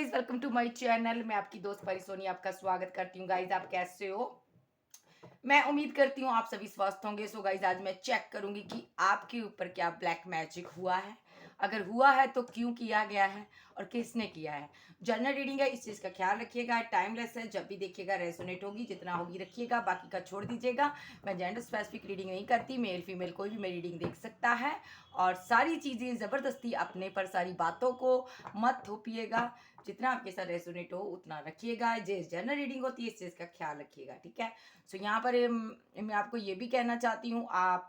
Guys, welcome to my channel. मैं आपकी दोस्त परी सोनी आपका स्वागत करती हूँ। गाइज, आप कैसे हो? मैं उम्मीद करती हूँ आप सभी स्वस्थ होंगे। सो गाइज, आज मैं चेक करूंगी कि आपके ऊपर क्या ब्लैक मैजिक हुआ है। अगर हुआ है तो क्यों किया गया है और किसने किया है। जनरल रीडिंग है, इस चीज़ का ख्याल रखिएगा। टाइमलेस है, जब भी देखिएगा रेजोनेट होगी, जितना होगी रखिएगा, बाकी का छोड़ दीजिएगा। मैं जेंडर स्पेसिफिक रीडिंग नहीं करती, मेल फीमेल कोई भी मेरी रीडिंग देख सकता है। और सारी चीज़ें ज़बरदस्ती अपने पर, सारी बातों को मत थोपिएगा। जितना आपके साथ रेजोनेट हो उतना रखिएगा। जो जनरल रीडिंग होती है, इस चीज़ का ख्याल रखिएगा, ठीक है। सो यहाँ पर मैं आपको ये भी कहना चाहती हूँ, आप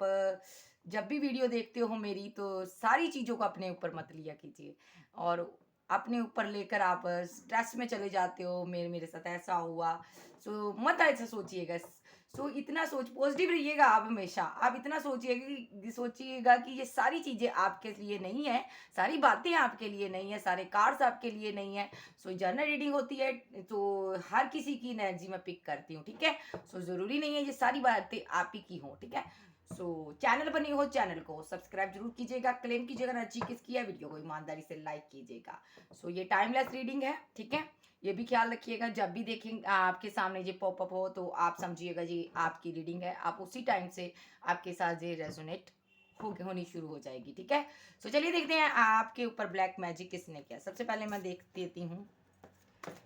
जब भी वीडियो देखते हो मेरी, तो सारी चीज़ों को अपने ऊपर मत लिया कीजिए। और अपने ऊपर लेकर आप स्ट्रेस में चले जाते हो, मेरे मेरे साथ ऐसा हुआ। सो मत ऐसा सोचिएगा। सो इतना सोच पॉजिटिव रहिएगा। आप हमेशा आप इतना सोचिएगा कि ये सारी चीज़ें आपके लिए नहीं है, सारी बातें आपके लिए नहीं है, सारे कार्ड्स आपके लिए नहीं है। सो जनरल रीडिंग होती है तो हर किसी की एनर्जी में पिक करती हूँ, ठीक है। सो ज़रूरी नहीं है ये सारी बातें आप ही की हों, ठीक है। सो चैनल पर नहीं हो, चैनल को सब्सक्राइब जरूर कीजिएगा, क्लेम कीजिएगा, एनर्जी किसकी है, वीडियो को ईमानदारी से लाइक कीजिएगा। सो ये टाइमलेस रीडिंग है, ठीक है। ये भी ख्याल रखिएगा, जब भी देखें आपके सामने ये पॉपअप हो तो आप समझिएगा जी आपकी रीडिंग है। आप उसी टाइम से आपके साथ ये रेजोनेट होनी शुरू हो जाएगी, ठीक है। सो चलिए देखते हैं आपके ऊपर ब्लैक मैजिक किसने किया। सबसे पहले मैं देख देती हूँ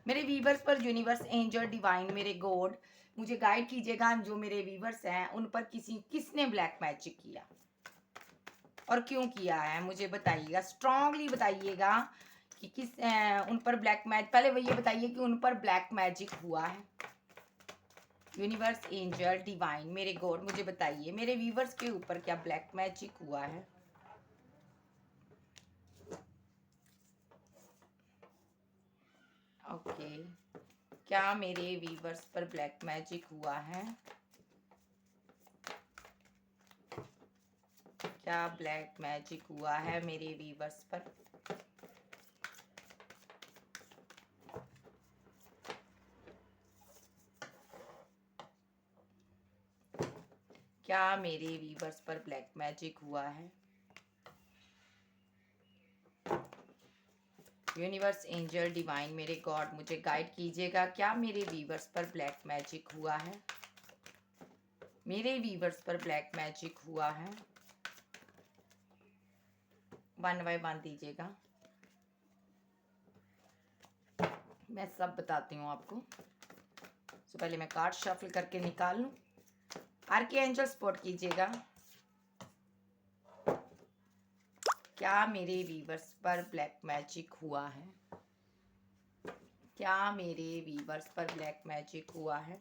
मेरे वीवर्स पर, यूनिवर्स, एंजल, डिवाइन, मेरे गॉड, मुझे गाइड कीजिएगा। जो मेरे वीवर्स हैं उन पर किसने ब्लैक मैजिक किया और क्यों किया है, मुझे बताइएगा, स्ट्रांगली बताइएगा कि उन पर ब्लैक मैजिक। पहले वो ये बताइए कि उन पर ब्लैक मैजिक हुआ है। यूनिवर्स, एंजल, डिवाइन, मेरे गॉड, मुझे बताइए मेरे वीवर्स के ऊपर क्या ब्लैक मैजिक हुआ है। ओके, क्या मेरे वीवर्स पर ब्लैक मैजिक हुआ है? क्या ब्लैक मैजिक हुआ है मेरे वीवर्स पर? क्या मेरे वीवर्स पर ब्लैक मैजिक हुआ है? यूनिवर्स, एंजल, डिवाइन, मेरे गॉड, मुझे गाइड कीजिएगा। क्या मेरे वीवर्स पर ब्लैक मैजिक हुआ है? मेरे वीवर्स पर ब्लैक मैजिक हुआ है। 1 बाय 1 दीजिएगा, मैं सब बताती हूँ आपको। तो पहले मैं कार्ड शफल करके निकाल लूँ। आर्की एंजल सपोर्ट कीजिएगा। क्या मेरे वीवर्स पर ब्लैक मैजिक हुआ है? क्या मेरे वीवर्स पर ब्लैक मैजिक हुआ है?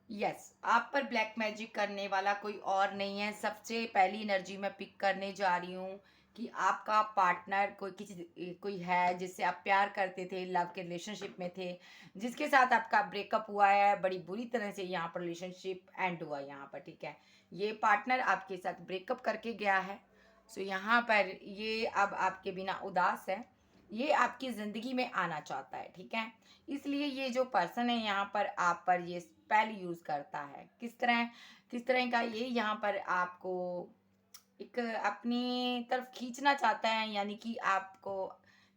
यस, आप पर ब्लैक मैजिक करने वाला कोई और नहीं है। सबसे पहली एनर्जी मैं पिक करने जा रही हूँ कि आपका पार्टनर कोई है जिससे आप प्यार करते थे, लव के रिलेशनशिप में थे, जिसके साथ आपका ब्रेकअप हुआ है। बड़ी बुरी तरह से यहाँ पर रिलेशनशिप एंड हुआ यहाँ पर, ठीक है। ये पार्टनर आपके साथ ब्रेकअप करके गया है। सो यहाँ पर ये अब आपके बिना उदास है, ये आपकी ज़िंदगी में आना चाहता है, ठीक है। इसलिए ये जो पर्सन है यहाँ पर आप पर ये स्पेल यूज़ करता है। किस तरह का ये यहाँ पर आपको एक अपनी तरफ खींचना चाहता है, यानी कि आपको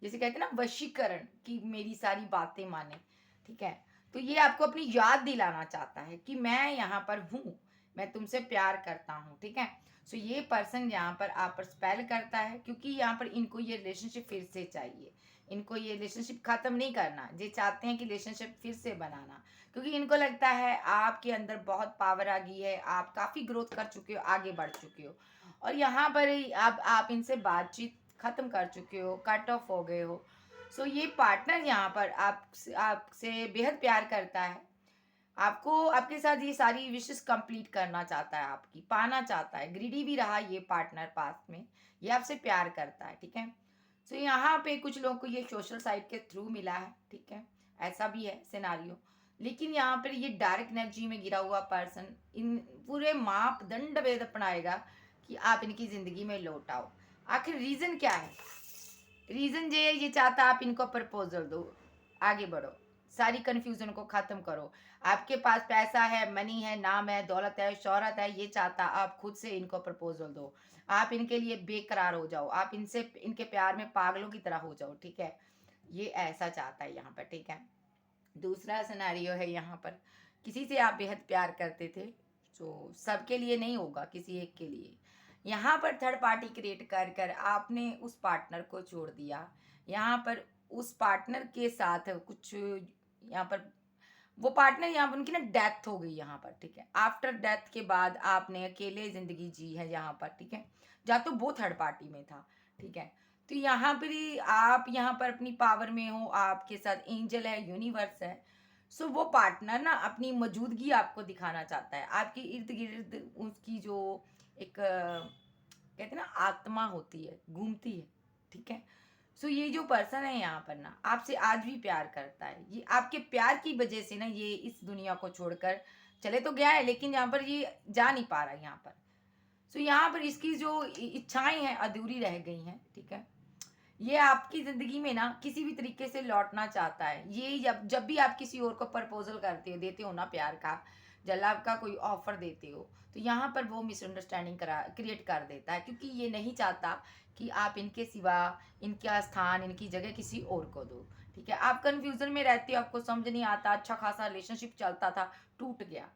जैसे कहते हैं ना वशीकरण, कि मेरी सारी बातें माने, ठीक है। तो ये आपको अपनी याद दिलाना चाहता है कि मैं यहाँ पर हूँ, मैं तुमसे प्यार करता हूँ, ठीक है। सो ये पर्सन यहाँ पर आप पर स्पेल करता है, क्योंकि यहाँ पर इनको ये रिलेशनशिप फिर से चाहिए। इनको ये रिलेशनशिप ख़त्म नहीं करना, ये चाहते हैं कि रिलेशनशिप फिर से बनाना, क्योंकि इनको लगता है आपके अंदर बहुत पावर आ गई है, आप काफ़ी ग्रोथ कर चुके हो, आगे बढ़ चुके हो। और यहाँ पर अब आप इनसे बातचीत ख़त्म कर चुके हो, कट ऑफ हो गए हो। सो ये पार्टनर यहाँ पर आपसे बेहद प्यार करता है। आपको आपके साथ ये सारी विशेष कंप्लीट करना चाहता है, आपकी पाना चाहता है। ग्रीडी भी रहा ये पार्टनर पास्ट में, ये आपसे प्यार करता है, ठीक है। सो यहाँ पे कुछ लोगों को ये सोशल साइट के थ्रू मिला है, ठीक है, ऐसा भी है सिनारियो। लेकिन यहाँ पर ये डायरेक्ट एनर्जी में गिरा हुआ पर्सन इन पूरे मापदंड वेद अपनाएगा कि आप इनकी जिंदगी में लौट आओ। आखिर रीजन क्या है? रीजन ये चाहता आप इनको प्रपोजल दो, आगे बढ़ो, सारी कंफ्यूजन को खत्म करो। आपके पास पैसा है, मनी है, नाम है, दौलत है, शोहरत है, ये चाहता आप खुद से इनको प्रपोजल दो, आप इनके लिए बेकरार हो जाओ, आप इनसे इनके प्यार में पागलों की तरह हो जाओ, ठीक है। ये ऐसा चाहता है यहाँ पर, ठीक है। दूसरा सिनेरियो है यहाँ पर, किसी से आप बेहद प्यार करते थे, तो सबके लिए नहीं होगा, किसी एक के लिए। यहाँ पर थर्ड पार्टी क्रिएट कर कर आपने उस पार्टनर को छोड़ दिया। यहाँ पर उस पार्टनर के साथ कुछ यहाँ पर वो पार्टनर यहाँ पर उनकी ना डेथ हो गई यहाँ पर, ठीक है। आफ्टर डेथ के बाद आपने अकेले जिंदगी जी है यहाँ पर, ठीक है। या तो वो थर्ड पार्टी में था, ठीक है। तो यहाँ पर ही आप यहाँ पर अपनी पावर में हो, आपके साथ एंजल है, यूनिवर्स है। सो वो पार्टनर ना अपनी मौजूदगी आपको दिखाना चाहता है, आपके इर्द गिर्द उसकी जो एक कहते हैं ना आत्मा होती है, घूमती है, ठीक है। सो ये जो पर्सन है यहाँ पर ना आपसे आज भी प्यार करता है। ये आपके प्यार की वजह से ना ये इस दुनिया को छोड़कर चले तो गया है, लेकिन यहाँ पर ये जा नहीं पा रहा है यहाँ पर। सो यहाँ पर इसकी जो इच्छाएं हैं अधूरी रह गई हैं, ठीक है। ये आपकी जिंदगी में ना किसी भी तरीके से लौटना चाहता है। ये जब जब भी आप किसी और को प्रपोजल करते हो, देते हो ना प्यार का, जलाब का कोई ऑफर देते हो, तो यहाँ पर वो मिसअंडरस्टैंडिंग करा क्रिएट कर देता है, क्योंकि ये नहीं चाहता कि आप इनके सिवा इनका स्थान, इनकी जगह किसी और को दो, ठीक है। आप कंफ्यूजन में रहते हो, आपको समझ नहीं आता, अच्छा खासा रिलेशनशिप चलता था, टूट गया,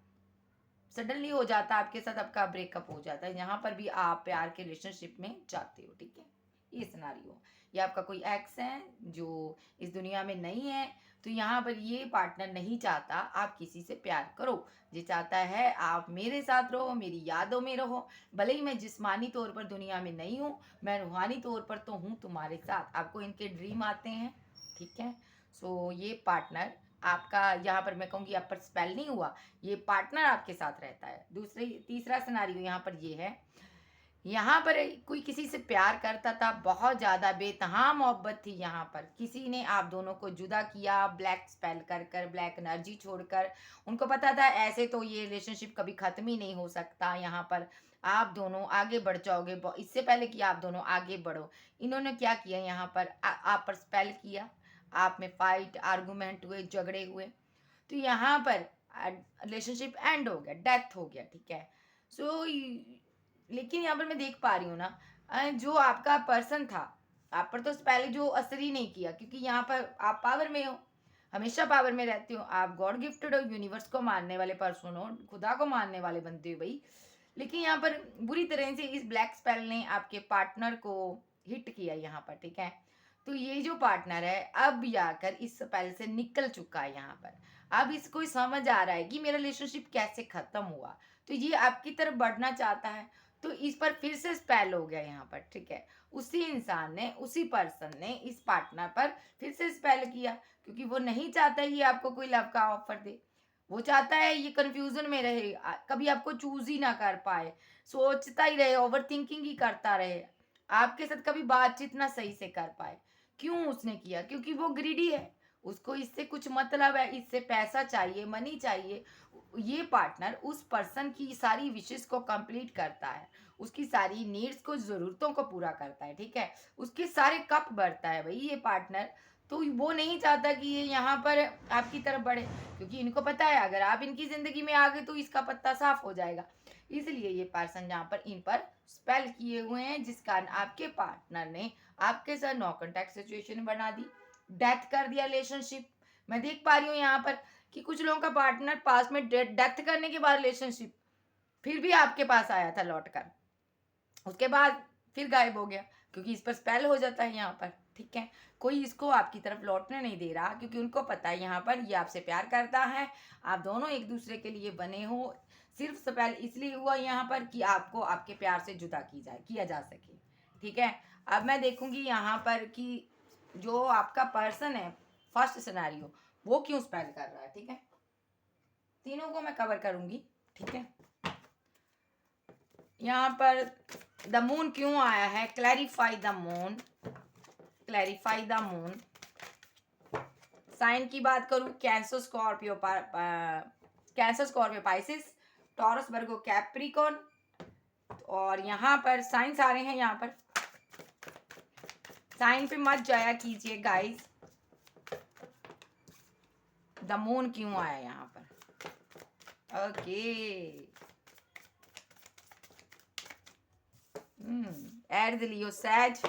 सडनली हो जाता आपके साथ, आपका ब्रेकअप हो जाता है। यहाँ पर भी आप प्यार के रिलेशनशिप में जाते हो, ठीक है। ये सिनारियो, ये आपका कोई एक्स है जो इस दुनिया में नहीं है, तो यहाँ पर ये पार्टनर नहीं चाहता आप किसी से प्यार करो। ये चाहता है आप मेरे साथ रहो, मेरी यादों में रहो, भले ही मैं जिस्मानी तौर पर दुनिया में नहीं हूँ, मैं रूहानी तौर पर तो हूँ तुम्हारे साथ। आपको इनके ड्रीम आते हैं, ठीक है। सो ये पार्टनर आपका, यहाँ पर मैं कहूँगी आप पर स्पेल नहीं हुआ, ये पार्टनर आपके साथ रहता है। तीसरा सिनारियो यहाँ पर ये है, यहाँ पर कोई किसी से प्यार करता था, बहुत ज़्यादा बेतहा मोहब्बत थी, यहाँ पर किसी ने आप दोनों को जुदा किया, ब्लैक स्पेल कर कर, ब्लैक एनर्जी छोड़कर। उनको पता था ऐसे तो ये रिलेशनशिप कभी ख़त्म ही नहीं हो सकता, यहाँ पर आप दोनों आगे बढ़ जाओगे, इससे पहले कि आप दोनों आगे बढ़ो इन्होंने क्या किया, यहाँ पर आप पर स्पेल किया, आप में फाइट आर्गूमेंट हुए, झगड़े हुए, तो यहाँ पर रिलेशनशिप एंड हो गया, डेथ हो गया, ठीक है। सो लेकिन यहाँ पर मैं देख पा रही हूँ ना, जो आपका पर्सन था, आप पर तो पहले जो असर ही नहीं किया, क्योंकि यहाँ पर आप पावर में हो, हमेशा पावर में रहते हो, आप गॉड गिफ्टेड हो, यूनिवर्स को मानने वाले पर्सन हो, खुदा को मानने वाले बनते हो भाई। लेकिन यहाँ पर बुरी तरह से इस ब्लैक स्पेल ने आपके पार्टनर को हिट किया यहाँ पर, ठीक है। तो ये जो पार्टनर है अब जाकर इस स्पेल से निकल चुका है यहाँ पर, अब इसको समझ आ रहा है कि मेरा रिलेशनशिप कैसे खत्म हुआ, तो ये आपकी तरफ बढ़ना चाहता है। तो इस पर फिर से स्पेल हो गया यहाँ पर, ठीक है। उसी इंसान ने, उसी पर्सन ने इस पार्टनर पर फिर से स्पेल किया, क्योंकि वो नहीं चाहता ये आपको कोई लव का ऑफर दे, वो चाहता है ये कंफ्यूजन में रहे, कभी आपको चूज ही ना कर पाए, सोचता ही रहे, ओवर थिंकिंग ही करता रहे, आपके साथ कभी बातचीत ना सही से कर पाए। क्यों उसने किया? क्योंकि वो ग्रीडी है, उसको इससे कुछ मतलब है, इससे पैसा चाहिए, मनी चाहिए। ये पार्टनर उस पर्सन की सारी विशेष को कंप्लीट करता है, उसकी सारी नीड्स को, ज़रूरतों को पूरा करता है, ठीक है। उसके सारे कप भरता है भाई ये पार्टनर। तो वो नहीं चाहता कि ये यहाँ पर आपकी तरफ बढ़े, क्योंकि इनको पता है अगर आप इनकी ज़िंदगी में आ गए तो इसका पत्ता साफ हो जाएगा। इसलिए ये पर्सन यहाँ पर इन पर स्पेल किए हुए हैं, जिस कारण आपके पार्टनर ने आपके साथ नो कॉन्टैक्ट सिचुएशन बना दी, डेथ कर दिया रिलेशनशिप। मैं देख पा रही हूँ यहाँ पर कि कुछ लोगों का पार्टनर पास में डेथ करने के बाद रिलेशनशिप फिर भी आपके पास आया था लौट कर, उसके बाद फिर गायब हो गया, क्योंकि इस पर स्पेल हो जाता है यहाँ पर, ठीक है। कोई इसको आपकी तरफ लौटने नहीं दे रहा, क्योंकि उनको पता है यहाँ पर ये आपसे प्यार करता है, आप दोनों एक दूसरे के लिए बने हो। सिर्फ स्पेल इसलिए हुआ यहाँ पर कि आपको आपके प्यार से जुदा किया जा सके, ठीक है। अब मैं देखूंगी यहाँ पर कि जो आपका पर्सन है, फर्स्ट सिनेरियो, वो क्यों स्पेल कर रहा है, ठीक है। तीनों को मैं कवर करूंगी, ठीक है। यहाँ पर द मून क्यों आया है, clarify the moon, clarify the moon. Sign की बात करूं, Cancer Scorpio, Cancer Scorpio Pisces, Taurus Virgo Capricorn. और यहाँ पर साइंस आ रहे हैं, यहाँ पर साइन पे मत जाया कीजिए गाइस। द मून क्यों आया यहाँ पर? ओके, एड द लियो सैज।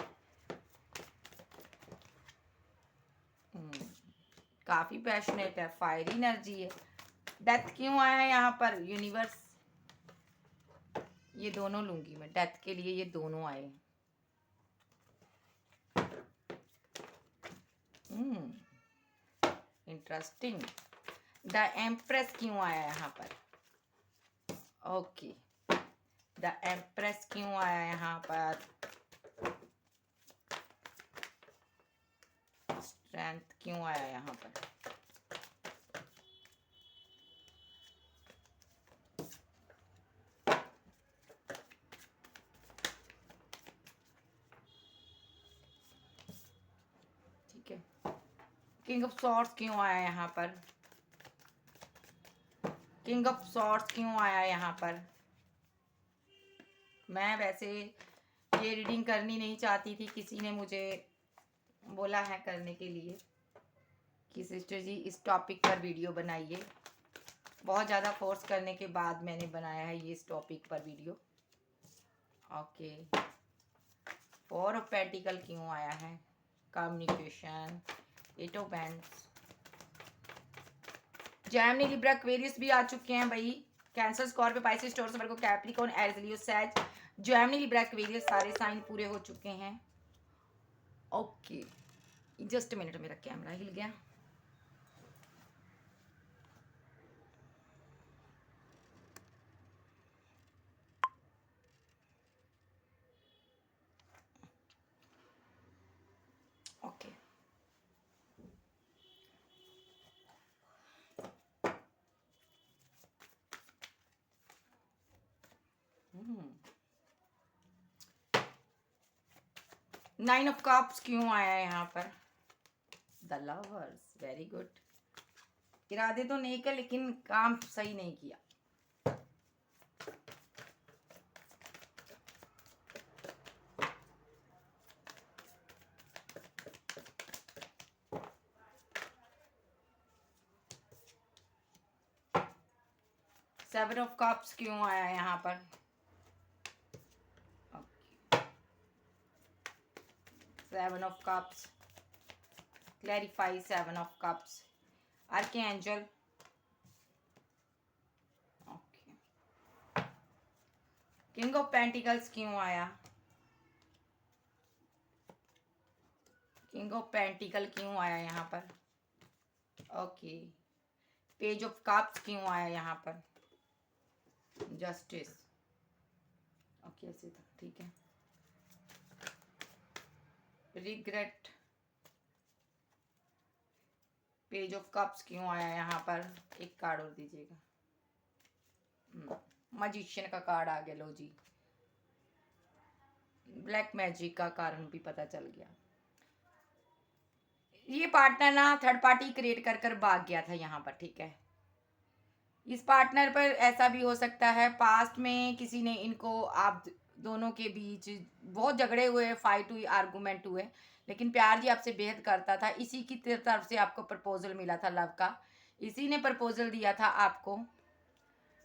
काफी पैशनेट है, फायर एनर्जी है। डेथ क्यों आया यहाँ पर? यूनिवर्स, ये दोनों लूंगी मैं, डेथ के लिए ये दोनों आए। इंटरेस्टिंग। द एम्प्रेस क्यों आया यहाँ पर? ओके, द एम्प्रेस क्यों आया यहाँ पर? स्ट्रेंथ क्यों आया यहाँ पर? ठीक है, किंग ऑफ सॉर्ड्स क्यों आया यहाँ पर? किंग ऑफ सॉर्ड्स क्यों आया यहाँ पर? मैं वैसे ये रीडिंग करनी नहीं चाहती थी, किसी ने मुझे बोला है करने के लिए कि सिस्टर जी इस टॉपिक पर वीडियो बनाइए। बहुत ज़्यादा फोर्स करने के बाद मैंने बनाया है ये इस टॉपिक पर video. Okay, four of pentacle क्यों आया है? Communication, eight of wands. Gemini, Libra, Aquarius भी आ चुके हैं भाई। Cancer, Scorpio, Pisces, Taurus, Virgo, Capricorn, Aries, Leo, Sag, Gemini, Libra, Aquarius सारे साइन पूरे हो चुके हैं। ओके, जस्ट मिनट, मेरा कैमरा हिल गया। ओके, नाइन ऑफ कप्स क्यों आया है यहाँ पर? The lovers, very good. इरादे तो नहीं किया लेकिन काम सही नहीं किया। सेवन ऑफ कप्स क्यों आया है यहाँ पर? Seven of cups, clarify seven of cups. Archangel, okay. King of pentacles क्यों आया? किंग ऑफ पेंटिकल क्यों आया यहाँ पर? ओके, पेज ऑफ कप्स क्यों आया यहाँ पर? जस्टिस, ओके ऐसे था, ठीक है। रिग्रेट, पेज ऑफ कप्स क्यों आया यहाँ पर? एक कार्ड और दीजिएगा। मजिशियन का कार्ड आ गया, लो जी। ब्लैक मैजिक का कारण भी पता चल गया। ये पार्टनर ना थर्ड पार्टी क्रिएट कर कर भाग गया था यहाँ पर, ठीक है। इस पार्टनर पर ऐसा भी हो सकता है पास्ट में किसी ने इनको, आप दोनों के बीच बहुत झगड़े हुए, फाइट हुई, आर्गूमेंट हुए, लेकिन प्यार जी आपसे बेहद करता था। इसी की तरफ से आपको प्रपोजल मिला था लव का, इसी ने प्रपोजल दिया था आपको,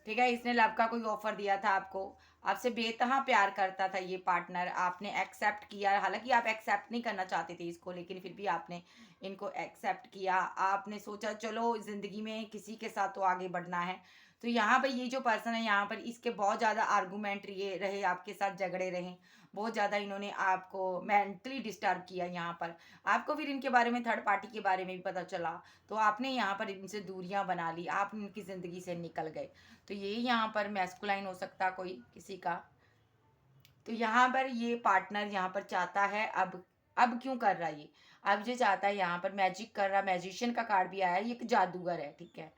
ठीक है। इसने लव का कोई ऑफर दिया था आपको, आपसे बेतहा प्यार करता था ये पार्टनर। आपने एक्सेप्ट किया, हालांकि आप एक्सेप्ट नहीं करना चाहते थे इसको, लेकिन फिर भी आपने इनको एक्सेप्ट किया। आपने सोचा चलो ज़िंदगी में किसी के साथ तो आगे बढ़ना है। तो यहाँ पर ये जो पर्सन है यहाँ पर, इसके बहुत ज़्यादा आर्गूमेंट ये रहे, आपके साथ झगड़े रहे, बहुत ज़्यादा इन्होंने आपको मेंटली डिस्टर्ब किया यहाँ पर। आपको फिर इनके बारे में, थर्ड पार्टी के बारे में भी पता चला, तो आपने यहाँ पर इनसे दूरियां बना ली, आप इनकी ज़िंदगी से निकल गए। तो ये यहाँ पर मैस्कुलाइन हो सकता कोई किसी का। तो यहाँ पर ये पार्टनर यहाँ पर चाहता है, अब क्यों कर रहा है ये? अब जो चाहता है यहाँ पर मैजिक कर रहा, मैजिशियन का कार्ड भी आया है, ये एक जादूगर है, ठीक है।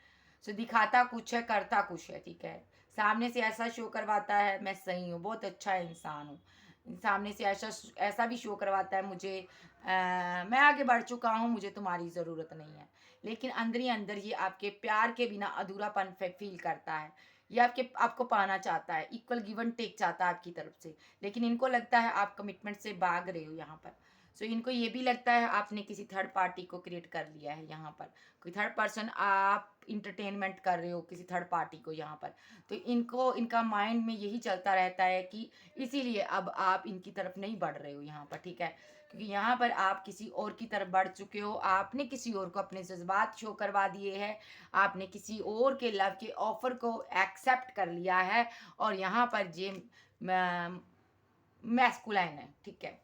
सो दिखाता कुछ है, करता कुछ है, ठीक है। सामने से ऐसा शो करवाता है मैं सही हूँ, बहुत अच्छा इंसान हूँ, सामने से ऐसा ऐसा भी शो करवाता है मुझे, मैं आगे बढ़ चुका हूँ, मुझे तुम्हारी ज़रूरत नहीं है। लेकिन अंदर ही अंदर ये आपके प्यार के बिना अधूरापन फ़ील करता है। ये आपको पाना चाहता है, इक्वल गिव एंड टेक चाहता है आपकी तरफ से। लेकिन इनको लगता है आप कमिटमेंट से भाग रहे हो यहाँ पर। सो इनको ये भी लगता है आपने किसी थर्ड पार्टी को क्रिएट कर लिया है यहाँ पर। कोई थर्ड पर्सन आप इंटरटेनमेंट कर रहे हो किसी थर्ड पार्टी को यहाँ पर। तो इनको इनका माइंड में यही चलता रहता है कि इसीलिए अब आप इनकी तरफ नहीं बढ़ रहे हो यहाँ पर, ठीक है। क्योंकि यहाँ पर आप किसी और की तरफ बढ़ चुके हो, आपने किसी और को अपने जज्बात शो करवा दिए हैं, आपने किसी और के लव के ऑफर को एक्सेप्ट कर लिया है। और यहाँ पर ये मैस्कुलाइन है, ठीक है।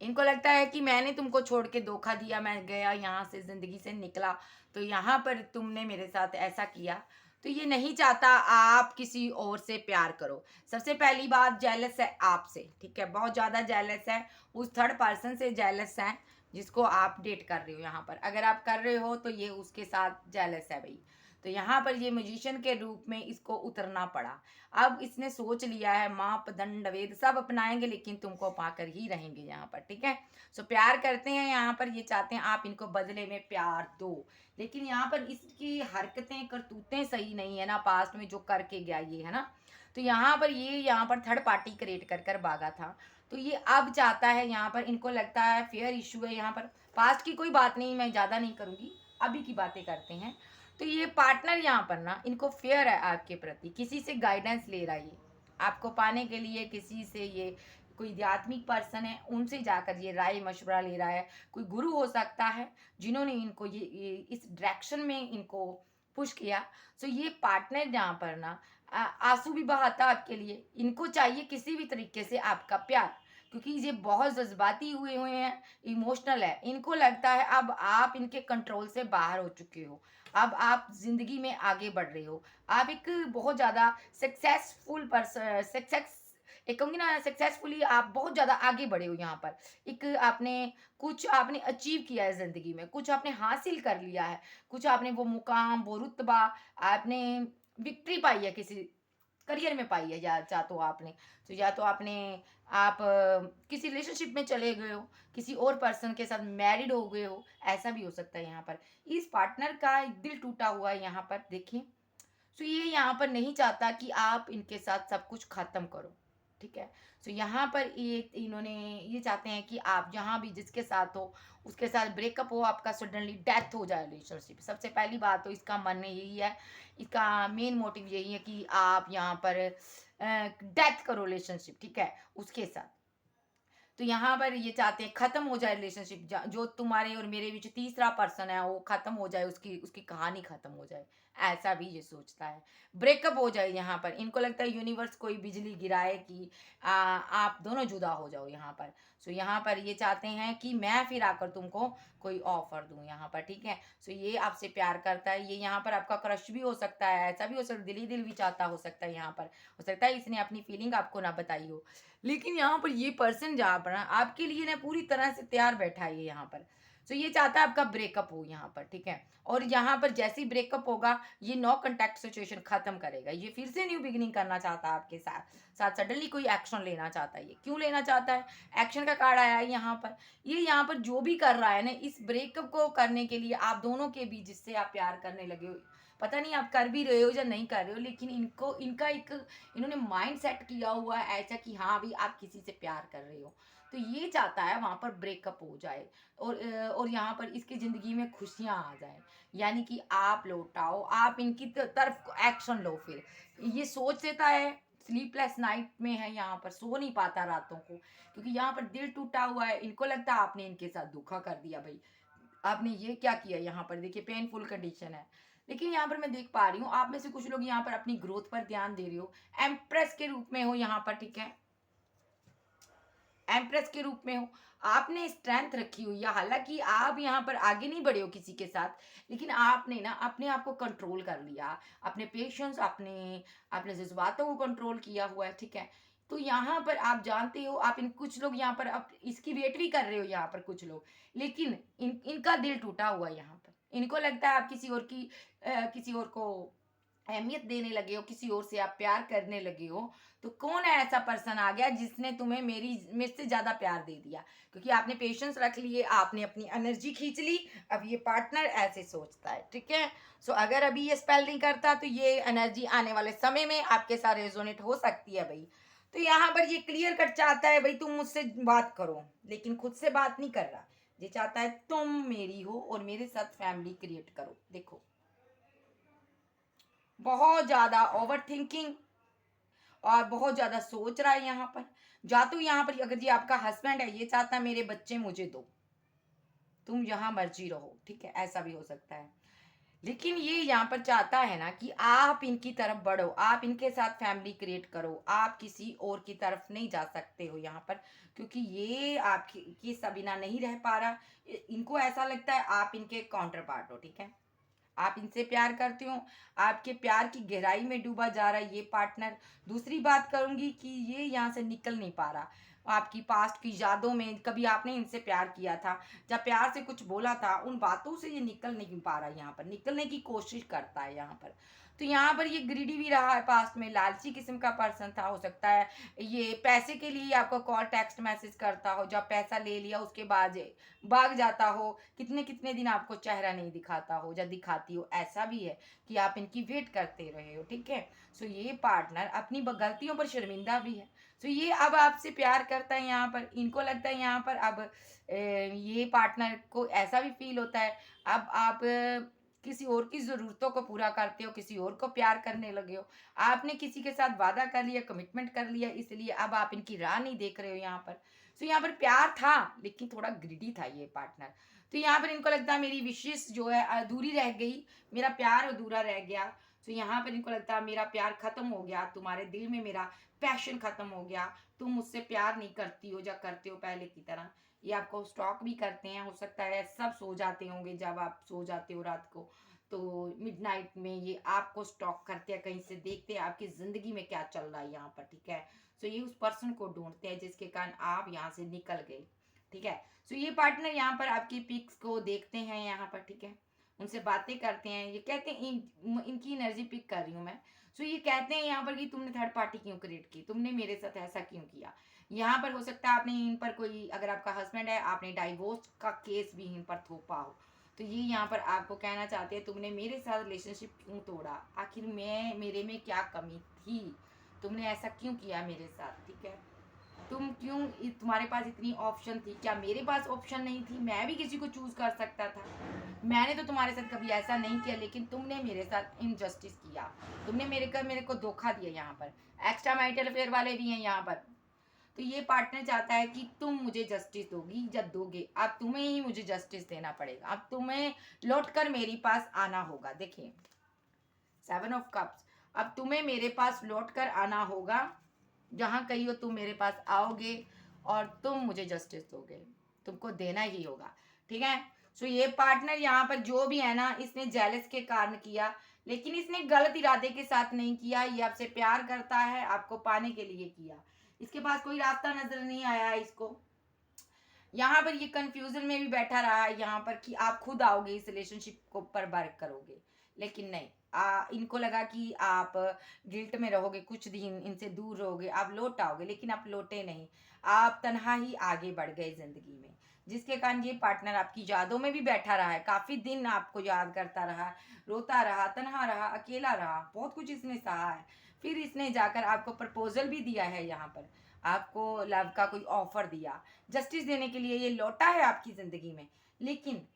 इनको लगता है कि मैंने तुमको छोड़ के धोखा दिया, मैं गया यहाँ से ज़िंदगी से निकला, तो यहाँ पर तुमने मेरे साथ ऐसा किया। तो ये नहीं चाहता आप किसी और से प्यार करो। सबसे पहली बात, जेलस है आपसे, ठीक है, बहुत ज़्यादा जेलस है, उस थर्ड पर्सन से जेलस है जिसको आप डेट कर रहे हो यहाँ पर। अगर आप कर रहे हो तो ये उसके साथ जेलस है भाई। तो यहाँ पर ये म्यूजिशियन के रूप में इसको उतरना पड़ा। अब इसने सोच लिया है मापदंड वेद सब अपनाएंगे लेकिन तुमको पाकर ही रहेंगे यहाँ पर, ठीक है। सो प्यार करते हैं यहाँ पर, ये चाहते हैं आप इनको बदले में प्यार दो। लेकिन यहाँ पर इसकी हरकतें करतूतें सही नहीं है ना, पास्ट में जो करके गया ये, है ना। तो यहाँ पर ये यहाँ पर थर्ड पार्टी क्रिएट कर कर भागा था। तो ये अब चाहता है यहाँ पर, इनको लगता है फेयर इशू है यहाँ पर। पास्ट की कोई बात नहीं, मैं ज़्यादा नहीं करूँगी, अभी की बातें करते हैं। तो ये पार्टनर यहाँ पर ना इनको फेयर है आपके प्रति, किसी से गाइडेंस ले रहा है ये आपको पाने के लिए, किसी से ये कोई आध्यात्मिक पर्सन है उनसे जाकर ये राय मशवरा ले रहा है। कोई गुरु हो सकता है जिन्होंने इनको ये इस डायरेक्शन में इनको पुश किया। सो ये पार्टनर यहाँ पर ना आंसू भी बहाता आपके लिए, इनको चाहिए किसी भी तरीके से आपका प्यार, क्योंकि ये बहुत जज्बाती हुए हुए हैं, इमोशनल है। इनको लगता है अब आप इनके कंट्रोल से बाहर हो चुके हो, अब आप ज़िंदगी में आगे बढ़ रहे हो, आप एक बहुत ज़्यादा सक्सेसफुल पर्सन, एक कहूँगी ना सक्सेसफुली आप बहुत ज़्यादा आगे बढ़े हो यहाँ पर। एक आपने कुछ आपने अचीव किया है ज़िंदगी में, कुछ आपने हासिल कर लिया है, कुछ आपने वो मुकाम, वो रुतबा, आपने विक्ट्री पाई है किसी करियर में पाई है, या तो आपने, तो या तो आपने आप किसी रिलेशनशिप में चले गए हो, किसी और पर्सन के साथ मैरिड हो गए हो, ऐसा भी हो सकता है यहाँ पर। इस पार्टनर का दिल टूटा हुआ है यहाँ पर, देखिए। सो ये यहाँ पर नहीं चाहता कि आप इनके साथ सब कुछ खत्म करो, ठीक है। सो यहाँ पर ये इन्होंने ये चाहते हैं कि आप जहाँ भी जिसके साथ हो उसके साथ ब्रेकअप हो, आपका सडनली डेथ हो जाए रिलेशनशिप। सबसे पहली बात तो इसका मन में यही है, इसका मेन मोटिव यही है कि आप यहाँ पर डेथ करो रिलेशनशिप, ठीक है, उसके साथ। तो यहाँ पर ये चाहते हैं खत्म हो जाए रिलेशनशिप, जो तुम्हारे और मेरे बीच तीसरा पर्सन है वो खत्म हो जाए, उसकी उसकी कहानी खत्म हो जाए, ऐसा भी ये सोचता है। ब्रेकअप हो जाए यहाँ पर, इनको लगता है यूनिवर्स कोई बिजली गिराए कि आप दोनों जुदा हो जाओ यहाँ पर। सो यहाँ पर ये चाहते हैं कि मैं फिर आकर तुमको कोई ऑफर दूं यहाँ पर, ठीक है। सो ये आपसे प्यार करता है, ये यहाँ पर आपका क्रश भी हो सकता है, ऐसा भी हो सकता है, दिल ही दिल भी चाहता हो सकता है यहाँ पर। हो सकता है इसने अपनी फीलिंग आपको ना बताई हो, लेकिन यहाँ पर ये पर्सन जहाँ पर ना आपके लिए ना पूरी तरह से तैयार बैठा है ये यहाँ पर। सो ये चाहता है आपका ब्रेकअप हो यहाँ पर, ठीक है। और यहाँ पर जैसे ही ब्रेकअप होगा ये नो कॉन्टैक्ट सिचुएशन खत्म करेगा, ये फिर से न्यू बिगिनिंग करना चाहता है आपके साथ साथ सडनली कोई एक्शन लेना चाहता है। ये क्यों लेना चाहता है, एक्शन का कार्ड आया है यहाँ पर। ये यहाँ पर जो भी कर रहा है ना इस ब्रेकअप को करने के लिए आप दोनों के बीच जिससे आप प्यार करने लगे हो, पता नहीं आप कर भी रहे हो या नहीं कर रहे हो, लेकिन इनको इनका एक इन्होंने माइंड सेट किया हुआ है ऐसा कि हाँ अभी आप किसी से प्यार कर रहे हो। तो ये चाहता है वहां पर ब्रेकअप हो जाए और यहाँ पर इसकी ज़िंदगी में खुशियाँ आ जाए, यानी कि आप लौटाओ, आप इनकी तरफ एक्शन लो। फिर ये सोच लेता है, स्लीपलेस नाइट में है यहाँ पर, सो नहीं पाता रातों को, क्योंकि यहाँ पर दिल टूटा हुआ है। इनको लगता है आपने इनके साथ धोखा कर दिया भाई, आपने ये क्या किया यहाँ पर, देखिए पेनफुल कंडीशन है। लेकिन यहाँ पर मैं देख पा रही हूँ आप में से कुछ लोग यहाँ पर अपनी ग्रोथ पर ध्यान दे रहे हो, एम्प्रेस के रूप में हो यहाँ पर, ठीक है, एम्प्रेस के रूप में हो, आपने स्ट्रेंथ रखी हुई है। हालांकि आप यहाँ पर आगे नहीं बढ़े हो किसी के साथ, लेकिन आपने ना अपने आप को कंट्रोल कर लिया, अपने पेशेंस, अपने अपने जज्बातों को कंट्रोल किया हुआ है, ठीक है। तो यहाँ पर आप जानते हो, आप इन कुछ लोग यहाँ पर अब इसकी वेट भी कर रहे हो यहाँ पर कुछ लोग, लेकिन इनका दिल टूटा हुआ है यहाँ पर। इनको लगता है आप किसी और की किसी और को अहमियत देने लगे हो, किसी और से आप प्यार करने लगे हो, तो कौन है ऐसा पर्सन आ गया जिसने तुम्हें मेरे से ज्यादा प्यार दे दिया? क्योंकि आपने पेशेंस रख लिए, आपने अपनी एनर्जी खींच ली। अब ये पार्टनर ऐसे सोचता है, ठीक है। सो अगर अभी ये स्पेल नहीं करता तो ये एनर्जी आने वाले समय में आपके साथ रेजोनेट हो सकती है भाई। तो यहाँ पर ये क्लियर कट चाहता है भाई तुम मुझसे बात करो, लेकिन खुद से बात नहीं कर रहा। ये चाहता है तुम मेरी हो और मेरे साथ फैमिली क्रिएट करो। देखो, बहुत ज्यादा ओवर थिंकिंग और बहुत ज्यादा सोच रहा है यहाँ पर। जा तो यहाँ पर अगर ये आपका हस्बैंड है, ये चाहता है मेरे बच्चे मुझे दो, तुम जहां मर्जी रहो, ठीक है, ऐसा भी हो सकता है। लेकिन ये यहाँ पर चाहता है ना कि आप इनकी तरफ बढ़ो, आप इनके साथ फैमिली क्रिएट करो, आप किसी और की तरफ नहीं जा सकते हो यहाँ पर, क्योंकि ये आपकी सब बिना नहीं रह पा रहा। इनको ऐसा लगता है आप इनके काउंटर पार्ट हो, ठीक है, आप इनसे प्यार करते हो, आपके प्यार की गहराई में डूबा जा रहा है ये पार्टनर। दूसरी बात करूंगी कि ये यहाँ से निकल नहीं पा रहा, आपकी पास्ट की यादों में कभी आपने इनसे प्यार किया था, जब प्यार से कुछ बोला था, उन बातों से ये निकल नहीं पा रहा, यहाँ पर निकलने की कोशिश करता है यहाँ पर। तो यहाँ पर ये ग्रीडी भी रहा है, पास्ट में लालची किस्म का पर्सन था, हो सकता है ये पैसे के लिए आपको कॉल टेक्स्ट मैसेज करता हो, जब पैसा ले लिया उसके बाद भाग जाता हो, कितने कितने दिन आपको चेहरा नहीं दिखाता हो, या दिखाती हो, ऐसा भी है कि आप इनकी वेट करते रहे हो, ठीक है। सो ये पार्टनर अपनी गलतियों पर शर्मिंदा भी है। सो ये अब आपसे प्यार करता है यहाँ पर, इनको लगता है यहाँ पर अब ये पार्टनर को ऐसा भी फील होता है, अब आप किसी और की ज़रूरतों को पूरा करते हो, किसी और को प्यार करने लगे हो, आपने किसी के साथ वादा कर लिया, कमिटमेंट कर लिया, इसलिए अब आप इनकी राह नहीं देख रहे हो यहाँ पर। सो यहाँ पर प्यार था, लेकिन थोड़ा ग्रिडी था ये पार्टनर। तो यहाँ पर इनको लगता है मेरी विशेष जो है अधूरी रह गई, मेरा प्यार अधूरा रह गया। तो यहाँ पर इनको लगता है मेरा प्यार खत्म हो गया, तुम्हारे दिल में मेरा पैशन खत्म हो गया, तुम मुझसे प्यार नहीं करती हो या करते हो पहले की तरह। ये आपको स्टॉक भी करते हैं, हो सकता है सब सो जाते होंगे, जब आप सो जाते हो रात को तो मिडनाइट में ये आपको स्टॉक करते हैं, कहीं से देखते हैं आपकी जिंदगी में क्या चल रहा है यहाँ पर, ठीक है। सो ये उस पर्सन को ढूंढते हैं जिसके कारण आप यहाँ से निकल गए, ठीक है। सो ये पार्टनर यहाँ पर आपकी पिक्स को देखते हैं यहाँ पर, ठीक है, उनसे बातें करते हैं, ये कहते हैं इनकी एनर्जी पिक कर रही हूँ मैं। सो ये कहते हैं यहाँ पर कि तुमने थर्ड पार्टी क्यों क्रिएट की, तुमने मेरे साथ ऐसा क्यों किया। यहाँ पर हो सकता है आपने इन पर कोई, अगर आपका हस्बैंड है, आपने डाइवोर्स का केस भी इन पर थोपा हो। तो ये यहाँ पर आपको कहना चाहते हैं तुमने मेरे साथ रिलेशनशिप क्यों तोड़ा, आखिर मैं मेरे में क्या कमी थी, तुमने ऐसा क्यों किया मेरे साथ, ठीक है। तुम क्यों, तुम्हारे पास इतनी ऑप्शन थी, क्या मेरे पास ऑप्शन नहीं थी, मैं भी किसी को चूज कर सकता था। मैंने तो तुम्हारे साथ कभी ऐसा नहीं किया, लेकिन तुमने मेरे साथ इनजस्टिस किया, तुमने मेरे को धोखा दिया। यहाँ पर एक्स्ट्रा मैरिटल अफेयर वाले भी हैं यहाँ पर। तो ये पार्टनर चाहता है कि तुम मुझे जस्टिस दोगी या दोगे, अब तुम्हें ही मुझे जस्टिस देना पड़ेगा, अब तुम्हें लौट कर मेरे पास आना होगा। देखिए, 7 ऑफ कप्स, अब तुम्हें मेरे पास लौट कर आना होगा, जहां कहीं हो तुम मेरे पास आओगे और तुम मुझे जस्टिस दोगे, तुमको देना ही होगा, ठीक है। सो ये पार्टनर यहाँ पर जो भी है ना, इसने जेलस के कारण किया, लेकिन इसने गलत इरादे के साथ नहीं किया, ये आपसे प्यार करता है, आपको पाने के लिए किया। इसके पास कोई रास्ता नजर नहीं आया इसको, यहाँ पर ये कंफ्यूजन में भी बैठा रहा है यहाँ पर कि आप खुद आओगे इस रिलेशनशिप को पर वर्क करोगे, लेकिन नहीं, इनको लगा कि आप गिल्ट में रहोगे, कुछ दिन इनसे दूर रहोगे, आप लौट आओगे, लेकिन आप लौटे नहीं, आप तनहा ही आगे बढ़ गए जिंदगी में, जिसके कारण ये पार्टनर आपकी यादों में भी बैठा रहा है, काफी दिन आपको याद करता रहा, रोता रहा, तनहा रहा, अकेला रहा, बहुत कुछ इसने सहा है। फिर इसने जाकर आपको प्रपोजल भी दिया है यहाँ पर, आपको लव का कोई ऑफर दिया, जस्टिस देने के लिए ये लौटा है आपकी जिंदगी में, लेकिन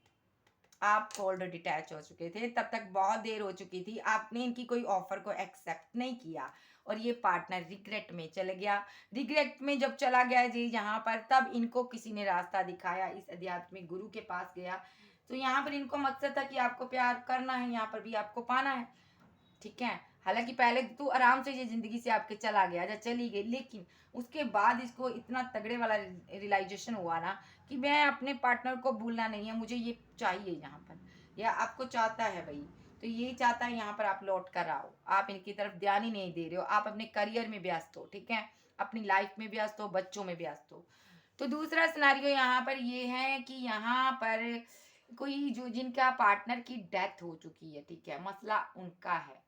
आप कोल्ड डिटैच हो चुके थे, तब तक बहुत देर हो चुकी थी, आपने इनकी कोई ऑफर को एक्सेप्ट नहीं किया और ये पार्टनर रिग्रेट में चले गया। रिग्रेट में जब चला गया जी यहाँ पर, तब इनको किसी ने रास्ता दिखाया, इस आध्यात्मिक गुरु के पास गया। तो यहाँ पर इनको मकसद था कि आपको प्यार करना है, यहाँ पर भी आपको पाना है, ठीक है। हालांकि पहले तो आराम से ये जिंदगी से आपके चला गया या चली गई, लेकिन उसके बाद इसको इतना तगड़े वाला रियलाइजेशन हुआ ना कि मैं अपने पार्टनर को भूलना नहीं है, मुझे ये चाहिए यहाँ पर, या आपको चाहता है भाई। तो ये चाहता है यहाँ पर आप लौट कर आओ, आप इनकी तरफ ध्यान ही नहीं दे रहे हो, आप अपने करियर में व्यस्त हो, ठीक है, अपनी लाइफ में व्यस्त हो, बच्चों में व्यस्त हो। तो दूसरा सिनारियो यहाँ पर ये है कि यहाँ पर कोई जो जिनका पार्टनर की डेथ हो चुकी है, ठीक है, मसला उनका है,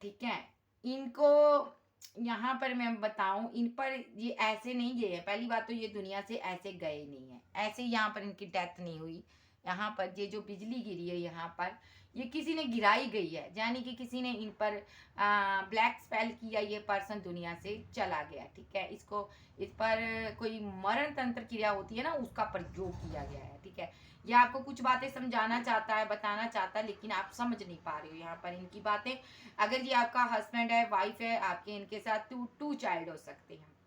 ठीक है। इनको यहाँ पर मैं बताऊं, इन पर ये ऐसे नहीं गए हैं। पहली बात तो ये दुनिया से ऐसे गए नहीं है, ऐसे यहाँ पर इनकी डेथ नहीं हुई। यहाँ पर ये जो बिजली गिरी है यहाँ पर, ये किसी ने गिराई गई है, यानी कि किसी ने इन पर ब्लैक स्पेल किया, ये पर्सन दुनिया से चला गया। ठीक है, इसको इस पर कोई मरण तंत्र क्रिया होती है ना, उसका प्रयोग किया गया है। ठीक है, ये आपको कुछ बातें समझाना चाहता है, बताना चाहता है, लेकिन आप समझ नहीं पा रहे हो यहाँ पर इनकी बातें। अगर ये आपका हस्बैंड है, वाइफ है, आपके इनके साथ टू चाइल्ड हो सकते हैं।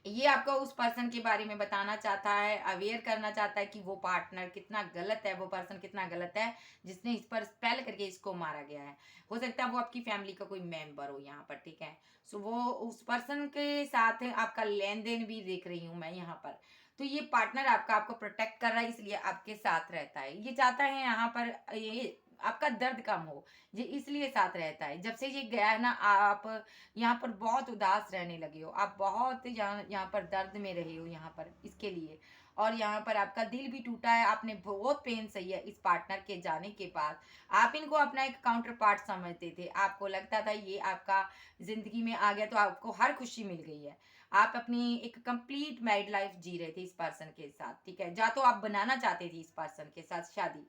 ये आपको उस पर्सन के बारे में बताना चाहता है, अवेयर करना चाहता है कि वो पार्टनर कितना गलत है, वो पर्सन कितना गलत है जिसने इस पर स्पेल करके इसको मारा गया है। हो सकता है वो आपकी फैमिली का कोई मेंबर हो यहाँ पर। ठीक है, सो वो उस पर्सन के साथ आपका लेन देन भी देख रही हूँ मैं यहाँ पर। तो ये पार्टनर आपको प्रोटेक्ट कर रहा है, इसलिए आपके साथ रहता है। ये चाहता है यहाँ पर ये आपका दर्द कम हो, ये इसलिए साथ रहता है। जब से ये गया है ना, आप यहाँ पर बहुत उदास रहने लगे हो, आप बहुत यहाँ पर दर्द में रहे हो यहाँ पर इसके लिए। और यहाँ पर आपका दिल भी टूटा है, आपने बहुत पेन सही है इस पार्टनर के जाने के बाद। आप इनको अपना एक काउंटर पार्ट समझते थे, आपको लगता था ये आपका जिंदगी में आ गया तो आपको हर खुशी मिल गई है। आप अपनी एक कंप्लीट मैरिड लाइफ जी रहे थे इस पर्सन के साथ। ठीक है, जा तो आप बनाना चाहते थे इस पर्सन के साथ शादी,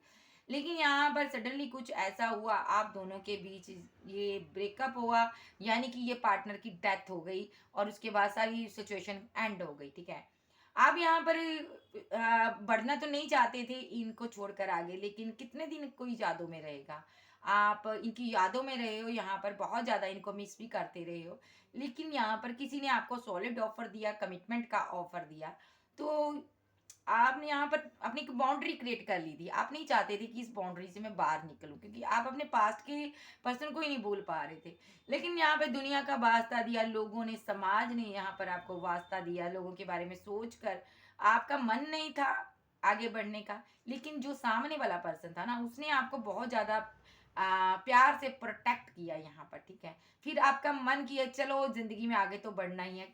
लेकिन यहाँ पर सडनली कुछ ऐसा हुआ, आप दोनों के बीच ये ब्रेकअप हुआ, यानी कि ये पार्टनर की डेथ हो गई और उसके बाद सारी सिचुएशन एंड हो गई। ठीक है, आप यहाँ पर बढ़ना तो नहीं चाहते थे इनको छोड़कर आगे, लेकिन कितने दिन कोई यादों में रहेगा। आप इनकी यादों में रहे हो, यहाँ पर बहुत ज़्यादा इनको मिस भी करते रहे हो, लेकिन यहाँ पर किसी ने आपको सॉलिड ऑफर दिया, कमिटमेंट का ऑफर दिया, तो आपने यहाँ पर अपनी एक बाउंड्री क्रिएट कर ली थी। आप नहीं चाहते थे कि इस बाउंड्री से मैं बाहर निकलूं, क्योंकि आप अपने पास्ट के पर्सन को ही नहीं भूल पा रहे थे। लेकिन यहाँ पे दुनिया का वास्ता दिया लोगों ने, समाज ने यहाँ पर आपको वास्ता दिया, लोगों के बारे में सोच कर आपका मन नहीं था आगे बढ़ने का, लेकिन जो सामने वाला पर्सन था ना, उसने आपको बहुत ज़्यादा प्यार से प्रोटेक्ट किया यहाँ पर। ठीक है, फिर आपका मन किया चलो ज़िंदगी में आगे तो बढ़ना ही है,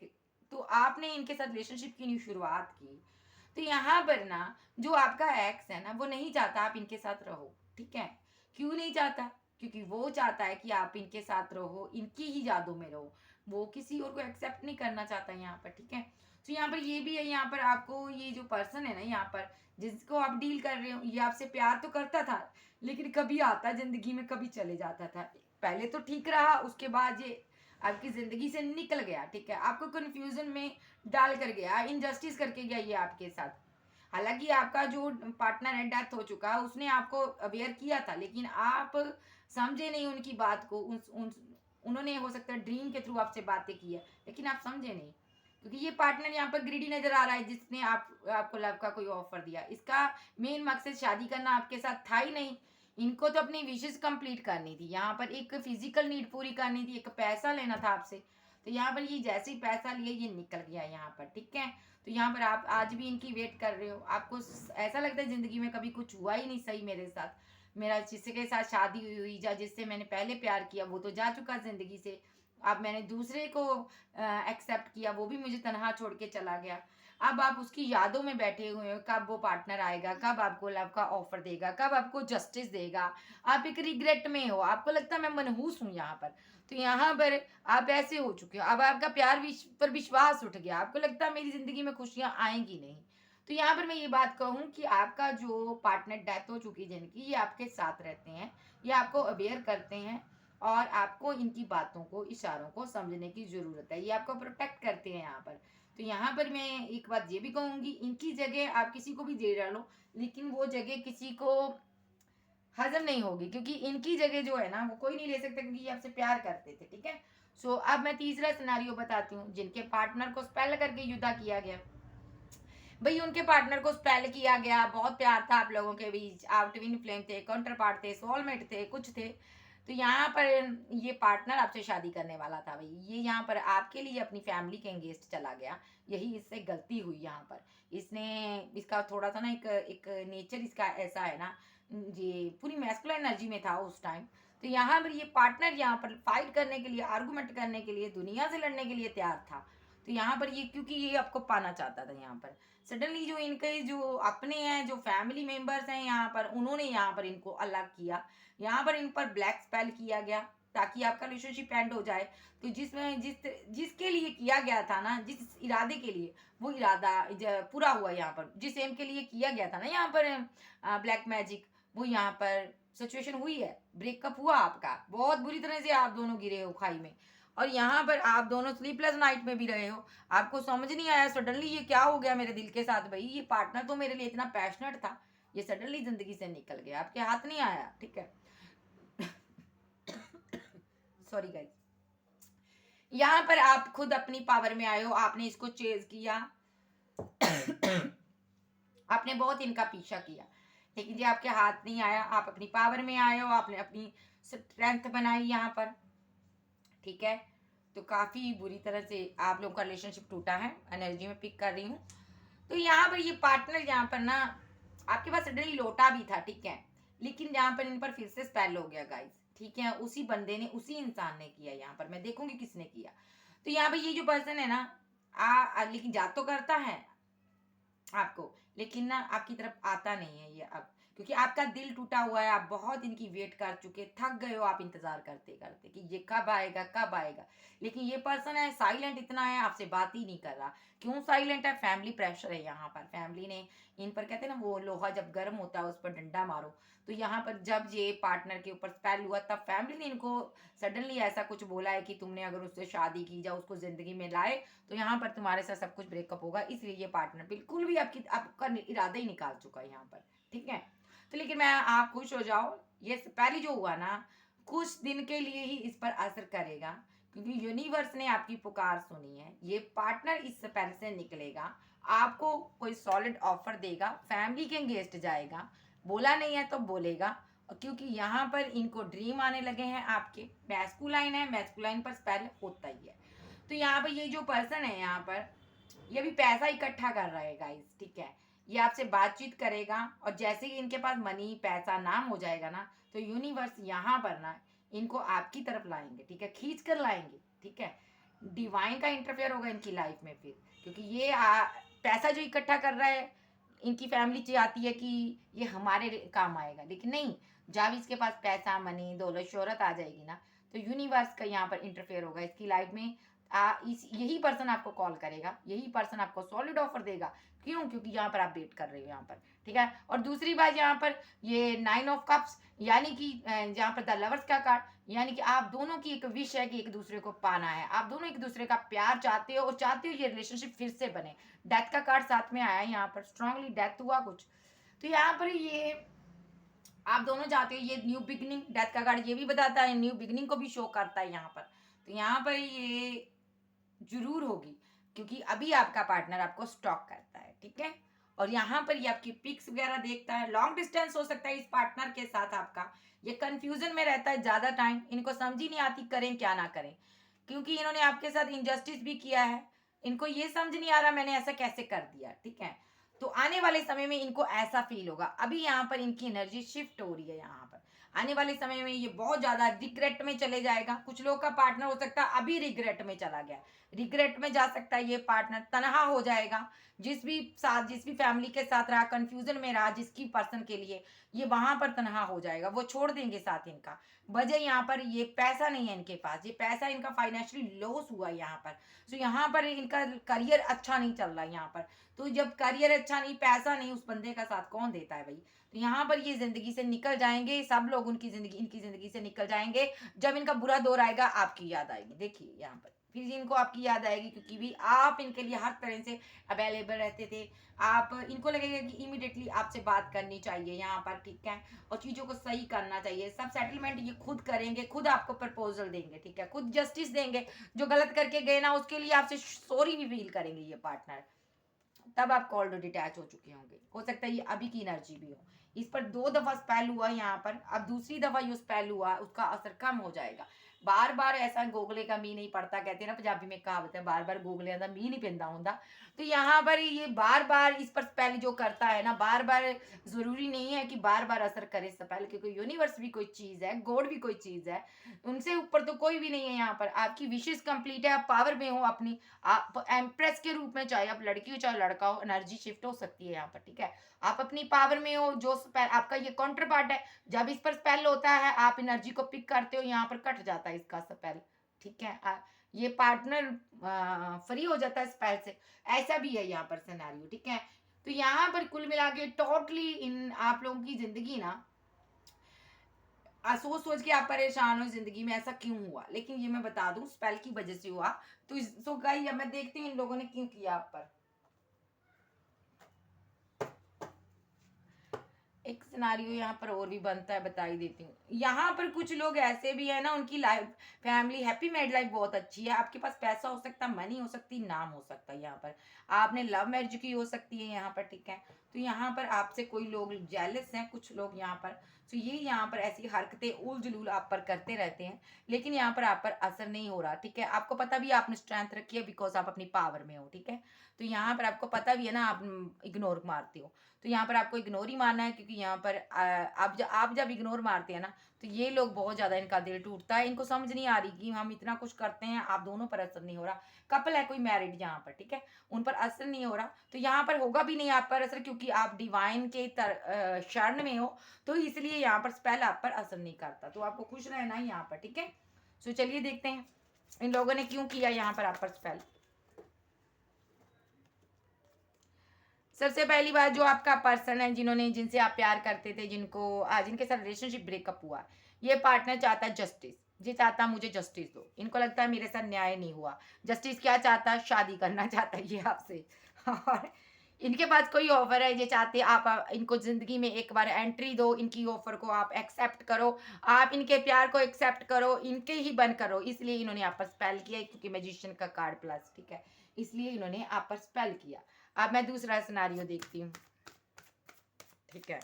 तो आपने इनके साथ रिलेशनशिप की शुरुआत की। तो यहाँ पर ना, जो आपका एक्स है ना, वो नहीं चाहता आप इनके साथ रहो। ठीक है, क्यों नहीं चाहता? क्योंकि वो चाहता है कि आप इनके साथ रहो, इनकी ही यादों में रहो, वो किसी और को एक्सेप्ट नहीं करना चाहता यहाँ पर। ठीक है, तो यहाँ पर ये भी है, यहाँ पर आपको ये जो पर्सन है ना यहाँ पर, जिसको आप डील कर रहे हो, ये आपसे प्यार तो करता था, लेकिन कभी आता जिंदगी में, कभी चले जाता था। पहले तो ठीक रहा, उसके बाद ये आपकी जिंदगी से निकल गया। ठीक है, आपको कंफ्यूजन में डाल कर गया, इनजस्टिस करके गया ये आपके साथ। हालांकि आपका जो पार्टनर है डेथ हो चुका, उसने आपको अवेयर किया था, लेकिन आप समझे नहीं उनकी बात को। उन्होंने हो सकता है ड्रीम के थ्रू आपसे बातें की है, लेकिन आप समझे नहीं, क्योंकि ये पार्टनर यहाँ पर ग्रीडी नजर आ रहा है, जिसने आपको लव का कोई ऑफर दिया। इसका मेन मकसद शादी करना आपके साथ था ही नहीं, इनको तो अपनी विशेष कंप्लीट करनी थी, यहाँ पर एक फिजिकल नीड पूरी करनी थी, एक पैसा लेना था आपसे। तो यहाँ पर ये जैसे ही पैसा लिए ये निकल गया यहाँ पर। ठीक है, तो यहाँ पर आप आज भी इनकी वेट कर रहे हो, आपको ऐसा लगता है जिंदगी में कभी कुछ हुआ ही नहीं सही मेरे साथ। मेरा जिसके साथ शादी हुई या जिससे मैंने पहले प्यार किया वो तो जा चुका जिंदगी से, अब मैंने दूसरे को एक्सेप्ट किया, वो भी मुझे तनहा छोड़ के चला गया। अब आप उसकी यादों में बैठे हुए हो, कब वो पार्टनर आएगा, कब आपको लव का ऑफर देगा, कब आपको जस्टिस देगा। आप एक रिग्रेट में हो, आपको लगता है मैं मनहूस हूँ यहाँ पर। तो यहाँ पर आप ऐसे हो चुके हो, अब आपका प्यार पर विश्वास उठ गया, आपको लगता है मेरी जिंदगी में खुशियां आएंगी नहीं। तो यहाँ पर मैं ये बात कहूँ कि आपका जो पार्टनर डेथ हो चुकी है जिनकी, ये आपके साथ रहते हैं, ये आपको अवेयर करते हैं, और आपको इनकी बातों को, इशारों को समझने की जरूरत है, ये आपको प्रोटेक्ट करते हैं यहाँ पर। तो यहाँ पर मैं एक बात ये भी कहूंगी, इनकी जगह आप किसी को भी दे डालो, लेकिन वो जगह किसी को हजम नहीं होगी, क्योंकि इनकी जगह जो है ना वो कोई नहीं ले सकता, क्योंकि ये आपसे प्यार करते थे। ठीक है, सो अब मैं तीसरा सिनारियो बताती हूँ, जिनके पार्टनर को स्पेल करके युद्ध किया गया। भाई उनके पार्टनर को स्पेल किया गया, बहुत प्यार था आप लोगों के बीच, आप ट्विन फ्लेम थे, काउंटर पार्ट थे, सोलमेट थे, कुछ थे। तो यहाँ पर ये पार्टनर आपसे शादी करने वाला था, भाई ये यहाँ पर आपके लिए अपनी फैमिली के एंगेस्ट चला गया, यही इससे गलती हुई यहाँ पर। इसने, इसका थोड़ा सा ना एक एक नेचर इसका ऐसा है ना, ये पूरी मैस्कुलिन एनर्जी में था उस टाइम। तो यहाँ पर ये पार्टनर यहाँ पर फाइट करने के लिए, आर्गुमेंट करने के लिए, दुनिया से लड़ने के लिए तैयार था। तो यहाँ पर ये, क्योंकि ये आपको पाना चाहता था, यहाँ पर सडनली जो इनके जो अपने हैं, जो फैमिली मेंबर्स हैं यहाँ पर, उन्होंने यहाँ पर इनको अलग किया, यहाँ पर इन पर ब्लैक स्पेल किया गया। ताकि आपका रिलेशनशिप एंड हो जाए। तो जिसके लिए किया गया था ना, जिस इरादे के लिए, वो इरादा पूरा हुआ यहाँ पर। जिस एम के लिए किया गया था ना यहाँ पर ब्लैक मैजिक, वो यहाँ पर सिचुएशन हुई है, ब्रेकअप हुआ आपका, बहुत बुरी तरह से आप दोनों गिरे हो खाई में। और यहाँ पर आप दोनों स्लीपलेस नाइट में भी रहे हो, आपको समझ नहीं आया सडनली ये क्या हो गया मेरे दिल के साथ। भाई ये पार्टनर तो मेरे लिए इतना पैशनेट था, ये सडनली जिंदगी से निकल गया, आपके हाथ नहीं आया। ठीक है, सॉरी गाइस। यहाँ पर आप खुद अपनी पावर में आए हो, आपने इसको चेज किया, आपने बहुत इनका पीछा किया, लेकिन ये आपके हाथ नहीं आया। आप अपनी पावर में आए हो, आपने अपनी स्ट्रेंथ बनाई यहाँ पर। ठीक है, तो काफी बुरी तरह से आप लोगों का रिलेशनशिप टूटा है, एनर्जी में पिक कर रही हूँ। तो यहाँ पर ये पार्टनर यहाँ पर ना, आपके पास सडनली लौटा भी था, ठीक है, लेकिन यहाँ पर इन पर फिर से स्पेल हो गया गाइस। ठीक है, उसी बंदे ने, उसी इंसान ने किया। यहाँ पर मैं देखूंगी किसने किया। तो यहाँ पर ये जो पर्सन है ना, लेकिन याद तो करता है आपको, लेकिन ना आपकी तरफ आता नहीं है ये अब, क्योंकि आपका दिल टूटा हुआ है। आप बहुत इनकी वेट कर चुके, थक गए हो आप इंतजार करते करते कि ये कब आएगा कब आएगा। लेकिन ये पर्सन है साइलेंट इतना है, आपसे बात ही नहीं कर रहा। क्यों साइलेंट है? फैमिली प्रेशर है यहाँ पर। फैमिली ने इन पर, कहते हैं ना वो लोहा जब गर्म होता है उस पर डंडा मारो। तो यहाँ पर जब ये पार्टनर के ऊपर स्पेल हुआ, तब फैमिली ने इनको सडनली ऐसा कुछ बोला है कि तुमने अगर उससे शादी की या उसको जिंदगी में लाए तो यहाँ पर तुम्हारे साथ सब कुछ ब्रेकअप होगा। इसलिए ये पार्टनर बिल्कुल भी आपका इरादा ही निकाल चुका है यहाँ पर। ठीक है, तो लेकिन मैं, आप खुश हो जाओ, ये पहले जो हुआ ना, कुछ दिन के लिए ही इस पर असर करेगा, क्योंकि यूनिवर्स ने आपकी पुकार सुनी है। ये पार्टनर इस स्पेल से निकलेगा, आपको कोई सॉलिड ऑफर देगा, फैमिली के अगेंस्ट जाएगा, बोला नहीं है तो बोलेगा। और क्योंकि यहाँ पर इनको ड्रीम आने लगे हैं आपके, मैस्कुलाइन है, मैस्कुलाइन पर स्पेल होता ही है। तो यहाँ पर ये जो पर्सन है यहाँ पर, ये भी पैसा इकट्ठा कर रहा है गाइस। ठीक है, ये आपसे बातचीत करेगा, और जैसे ही इनके पास मनी पैसा नाम हो जाएगा ना, तो यूनिवर्स यहाँ पर ना इनको आपकी तरफ लाएंगे। ठीक है, खींच कर लाएंगे। ठीक है, डिवाइन का इंटरफेयर होगा इनकी लाइफ में फिर, क्योंकि ये पैसा जो इकट्ठा कर रहा है, इनकी फैमिली चाहती है कि ये हमारे काम आएगा, लेकिन नहीं, जब इसके पास पैसा मनी दौलत शोहरत आ जाएगी ना, तो यूनिवर्स का यहाँ पर इंटरफेयर होगा इसकी लाइफ में। यही पर्सन आपको कॉल करेगा, यही पर्सन आपको सॉलिड ऑफर देगा। क्यों? क्योंकि यहाँ पर आप डेट कर रहे हो यहाँ पर। ठीक है, और दूसरी बात यहाँ पर ये 9 ऑफ कप्स, यानी कि यहाँ पर द लवर्स का कार्ड, यानी कि आप दोनों की एक विश है कि एक दूसरे को पाना है, आप दोनों एक दूसरे का प्यार चाहते हो, और चाहते हो ये रिलेशनशिप फिर से बने। डेथ का कार्ड साथ में आया है यहाँ पर, स्ट्रांगली डेथ हुआ कुछ। तो यहाँ पर ये आप दोनों चाहते हो ये न्यू बिगनिंग, डेथ का कार्ड ये भी बताता है, न्यू बिगनिंग को भी शो करता है यहाँ पर। तो यहाँ पर ये जरूर होगी, क्योंकि अभी आपका पार्टनर आपको स्टॉक करता है। ठीक है, और यहाँ पर ये आपकी पिक्स वगैरह देखता है। लॉन्ग डिस्टेंस हो सकता है इस पार्टनर के साथ आपका। ये कंफ्यूजन में रहता है ज्यादा टाइम, इनको समझ ही नहीं आती करें क्या ना करें, क्योंकि इन्होंने आपके साथ इनजस्टिस भी किया है। इनको ये समझ नहीं आ रहा मैंने ऐसा कैसे कर दिया। ठीक है, तो आने वाले समय में इनको ऐसा फील होगा। अभी यहाँ पर इनकी एनर्जी शिफ्ट हो रही है यहाँ पर, आने वाले समय में ये बहुत ज्यादा रिग्रेट में चले जाएगा। कुछ लोग का पार्टनर हो सकता है अभी रिग्रेट में चला गया, रिग्रेट में जा सकता है ये पार्टनर, तनहा हो जाएगा। जिस भी फैमिली के साथ रहा, कंफ्यूजन में रहा जिसकी पर्सन के लिए, ये वहां पर तनहा हो जाएगा, वो छोड़ देंगे साथ इनका। वजह यहाँ पर ये पैसा नहीं है इनके पास, ये पैसा इनका फाइनेंशियली लॉस हुआ यहाँ पर। तो यहाँ पर इनका करियर अच्छा नहीं चल रहा है यहाँ पर। तो जब करियर अच्छा नहीं, पैसा नहीं, उस बंदे का साथ कौन देता है भाई। तो यहाँ पर ये जिंदगी से निकल जाएंगे, सब लोग इनकी जिंदगी से निकल जाएंगे। जब इनका बुरा दौर आएगा आपकी याद आएगी, देखिए यहाँ पर फिर इनको आपकी याद आएगी, क्योंकि भी आप इनके लिए हर तरह से अवेलेबल रहते थे। आप इनको लगेगा कि इमीडिएटली आपसे बात करनी चाहिए यहाँ पर। ठीक है, और चीज़ों को सही करना चाहिए, सब सेटलमेंट ये खुद करेंगे, खुद आपको प्रपोजल देंगे। ठीक है, खुद जस्टिस देंगे, जो गलत करके गए ना उसके लिए आपसे सॉरी भी फील करेंगे ये पार्टनर। तब आप कॉल्ड डिटैच हो चुके होंगे, हो सकता है ये अभी की एनर्जी भी हो। इस पर 2 दफा स्पेल हुआ यहाँ पर, अब दूसरी दफा ये स्पेल हुआ, उसका असर कम हो जाएगा। बार बार ऐसा गोगले का मी नहीं पड़ता, कहते हैं ना पंजाबी में कहावत है, बार बार गोगले का मी नहीं पिंदा होंदा। तो यहाँ पर ये बार बार इस पर स्पेल जो करता है ना, बार बार जरूरी नहीं है कि बार बार असर करे स्पेल, क्योंकि यूनिवर्स भी कोई चीज है, गॉड भी कोई चीज है, उनसे ऊपर तो कोई भी नहीं है। यहाँ पर आपकी विशेष कंप्लीट है, आप पावर में हो अपनी, आप एम्प्रेस के रूप में, चाहे आप लड़की हो चाहे लड़का हो, एनर्जी शिफ्ट हो सकती है यहाँ पर, ठीक है। आप अपनी पावर में हो, जो स्पेल आपका ये काउंटर पार्ट है, जब इस पर स्पेल होता है आप एनर्जी को पिक करते हो, यहाँ पर कट जाता है इसका स्पेल, ठीक है। ये पार्टनर फ्री हो जाता है स्पेल से, ऐसा भी है यहाँ पर सिनेरियो, ठीक है। तो यहाँ पर कुल मिला के टोटली इन आप लोगों की जिंदगी ना, सोच सोच के आप परेशान हो जिंदगी में ऐसा क्यों हुआ, लेकिन ये मैं बता दूं स्पेल की वजह से हुआ। तो सो गाइस अब मैं देखती हूँ इन लोगों ने क्यों किया आप पर। एक सिनारियो यहाँ पर और भी बनता है, बता ही देती हूँ। यहाँ पर कुछ लोग ऐसे भी है ना, उनकी life family happy married life बहुत अच्छी है, आपके पास पैसा हो सकता है, मनी हो सकती, नाम हो सकता है। यहाँ पर आपने लव मैरिज की हो सकती है यहाँ पर, ठीक है। तो यहाँ पर आपसे कोई लोग जेलस हैं कुछ लोग यहाँ पर। तो ये यहाँ पर ऐसी हरकतें उल जुलूल आप पर करते रहते हैं, लेकिन यहाँ पर आप पर असर नहीं हो रहा, ठीक है। आपको पता भी है आपने स्ट्रेंथ रखी है, बिकॉज आप अपनी पावर में हो, ठीक है। तो यहाँ पर आपको पता भी है ना, आप इग्नोर मारते हो। तो यहाँ पर आपको इग्नोर ही मारना है, क्योंकि यहाँ पर आप जब इग्नोर मारते हैं ना, तो ये लोग बहुत ज्यादा, इनका दिल टूटता है, इनको समझ नहीं आ रही कि हम इतना कुछ करते हैं, आप दोनों पर असर नहीं हो रहा। कपल है कोई मैरिड यहाँ पर, ठीक है, उन पर असर नहीं हो रहा, तो यहाँ पर होगा भी नहीं आप पर असर, क्योंकि आप डिवाइन के शरण में हो, तो इसलिए यहाँ पर स्पेल आप पर असर नहीं करता। तो आपको खुश रहना है यहाँ पर, ठीक है। सो चलिए देखते हैं इन लोगों ने क्यों किया यहाँ पर आप पर स्पेल। सबसे पहली बात, जो आपका पर्सन है, जिन्होंने जिनसे आप प्यार करते थे, जिनके साथ रिलेशनशिप ब्रेकअप हुआ, ये पार्टनर चाहता है जस्टिस। ये चाहता है मुझे जस्टिस दो, इनको लगता है मेरे साथ न्याय नहीं हुआ। जस्टिस क्या चाहता है, शादी करना चाहता है ये आपसे। और इनके पास कोई ऑफर है, ये चाहते हैं आप इनको जिंदगी में एक बार एंट्री दो, इनकी ऑफर को आप एक्सेप्ट करो, आप इनके प्यार को एक्सेप्ट करो, इनके ही बन करो। इसलिए इन्होंने आप पर स्पेल किया, क्योंकि मैजिशियन का कार्ड प्लस, ठीक है, इसलिए इन्होंने आप पर स्पेल किया। अब मैं दूसरा सिनारियो देखती हूँ, ठीक है।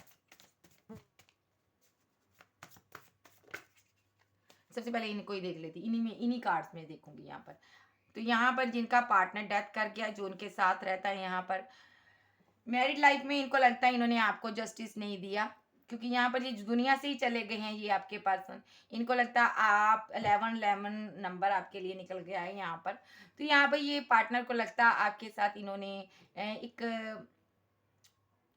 सबसे पहले इनको ही देख लेती, इन्हीं कार्ड्स में देखूंगी यहाँ पर। तो यहाँ पर जिनका पार्टनर डेथ कर गया, जो उनके साथ रहता है यहाँ पर मैरिड लाइफ में, इनको लगता है इन्होंने आपको जस्टिस नहीं दिया, क्योंकि यहाँ पर ये दुनिया से ही चले गए हैं ये आपके पर्सन। इनको लगता है आप 11 नंबर आपके लिए निकल गया है यहाँ पर। तो यहाँ पर ये पार्टनर को लगता है आपके साथ इन्होंने एक,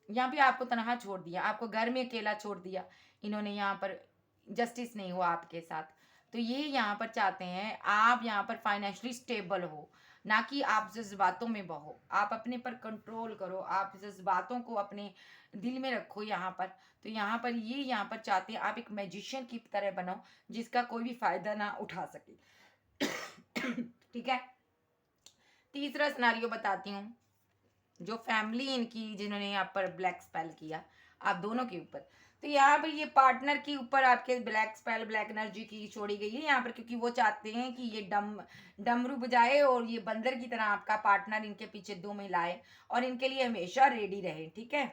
यहाँ पे आपको तनहा छोड़ दिया, आपको घर में अकेला छोड़ दिया इन्होंने, यहाँ पर जस्टिस नहीं हुआ आपके साथ। तो ये यहाँ पर चाहते हैं आप यहाँ पर फाइनेंशियली स्टेबल हो, ना कि आप जज्बातों में बहो, आप अपने पर कंट्रोल करो, आप जज्बातों को अपने दिल में रखो यहाँ पर। तो यहाँ पर ये यहाँ पर चाहते हैं आप एक मैजिशियन की तरह बनो, जिसका कोई भी फायदा ना उठा सके। ठीक है। तीसरा सिनारियो बताती हूँ, जो फैमिली इनकी जिन्होंने यहाँ पर ब्लैक स्पेल किया आप दोनों के ऊपर। तो यहाँ पर ये पार्टनर के ऊपर आपके ब्लैक स्पेल, ब्लैक एनर्जी की छोड़ी गई है यहाँ पर, क्योंकि वो चाहते हैं कि ये डमरू बजाए और ये बंदर की तरह आपका पार्टनर इनके पीछे दो मिलाए और इनके लिए हमेशा रेडी रहे, ठीक है।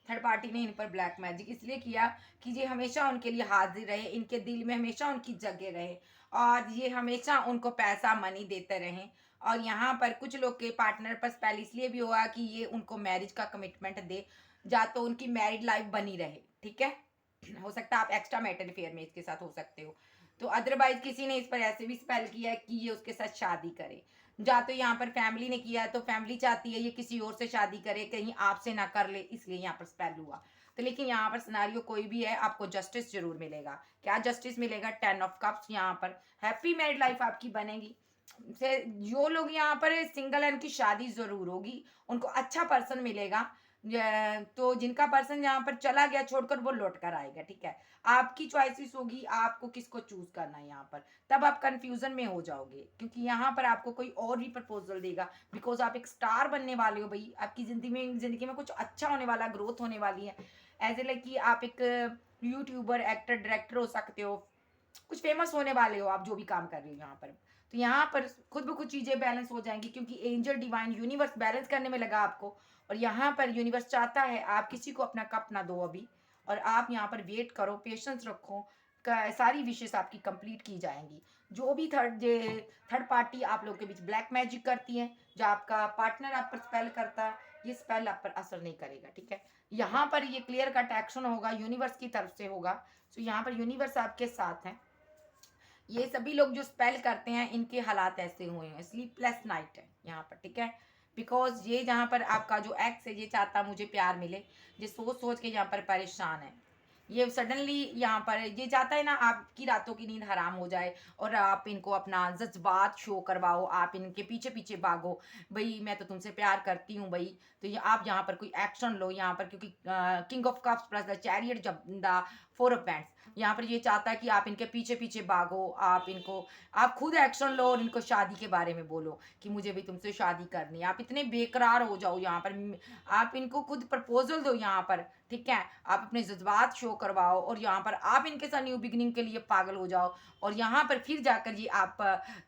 थर्ड पार्टी ने इन पर ब्लैक मैजिक इसलिए किया कि ये हमेशा उनके लिए हाजिर रहे, इनके दिल में हमेशा उनकी जगह रहे, और ये हमेशा उनको पैसा मनी देते रहें। और यहाँ पर कुछ लोग के पार्टनर पर स्पेल इसलिए भी हुआ कि ये उनको मैरिज का कमिटमेंट दे, या तो उनकी मैरिड लाइफ बनी रहे, ठीक है। हो सकता है आप एक्स्ट्रा मैरिटल अफेयर में इसके साथ हो सकते हो। तो अदरवाइज किसी ने इस पर ऐसे भी स्पेल किया है कि ये उसके साथ शादी करे, या तो यहाँ पर फैमिली ने किया है, तो फैमिली चाहती है ये किसी और से शादी करे, कहीं आपसे ना कर ले, इसलिए यहाँ पर स्पेल हुआ। तो लेकिन यहाँ पर सिनारियो कोई भी है, आपको जस्टिस जरूर मिलेगा। क्या जस्टिस मिलेगा? 10 ऑफ कप्स। यहाँ पर हैप्पी मैरिड लाइफ आपकी बनेगी। से जो लोग यहाँ पर सिंगल है उनकी शादी जरूर होगी, उनको अच्छा पर्सन मिलेगा। तो जिनका पर्सन यहाँ पर चला गया छोड़कर, वो लौट कर आएगा, ठीक है। आपकी चॉइसेस होगी, आपको किसको चूज करना है यहाँ पर, तब आप कंफ्यूजन में हो जाओगे, क्योंकि यहाँ पर आपको कोई और भी प्रपोजल देगा, बिकॉज आप एक स्टार बनने वाले हो भाई, आपकी जिंदगी में कुछ अच्छा होने वाला, ग्रोथ होने वाली है। एज ए लाइक कि आप एक यूट्यूबर, एक्टर, डायरेक्टर हो सकते हो, कुछ फेमस होने वाले हो आप जो भी काम कर रहे हो यहाँ पर। तो यहाँ पर खुद ब खुद चीजें बैलेंस हो जाएंगी, क्योंकि एंजल डिवाइन यूनिवर्स बैलेंस करने में लगा आपको। और यहाँ पर यूनिवर्स चाहता है आप किसी को अपना कप ना दो अभी, और आप यहाँ पर वेट करो, पेशेंस रखो, सारी विशेष आपकी कंप्लीट की जाएंगी। जो भी थर्ड पार्टी आप लोगों के बीच ब्लैक मैजिक करती है, जो आपका पार्टनर आप पर स्पेल करता है, ये स्पेल आप पर असर नहीं करेगा। ठीक है, यहाँ पर ये क्लियर कट एक्शन होगा, यूनिवर्स की तरफ से होगा। तो यहाँ पर यूनिवर्स आपके साथ है। ये सभी लोग जो स्पेल करते हैं इनके हालात ऐसे हुए हैं, स्लीपलेस नाइट है यहाँ पर। ठीक है, बिकॉज ये जहाँ पर आपका जो एक्स है ये चाहता मुझे प्यार मिले, ये सोच सोच के यहाँ पर परेशान है। ये सडनली यहाँ पर ये चाहता है ना आपकी रातों की नींद हराम हो जाए और आप इनको अपना जज्बात शो करवाओ, आप इनके पीछे पीछे भागो, भाई मैं तो तुमसे प्यार करती हूँ भाई। तो ये आप यहाँ पर कोई एक्शन लो यहाँ पर, क्योंकि king of cups plus the chariot, जब द फोर ऑफ बैंड्स, यहाँ पर ये चाहता है कि आप इनके पीछे पीछे भागो, आप खुद एक्शन लो और इनको शादी के बारे में बोलो कि मुझे भी तुमसे शादी करनी है। आप इतने बेकरार हो जाओ यहाँ पर, आप इनको खुद प्रपोजल दो यहाँ पर। ठीक है, आप अपने जज्बात शो करवाओ और यहाँ पर आप इनके साथ न्यू बिगिनिंग के लिए पागल हो जाओ। और यहाँ पर फिर जाकर ये आप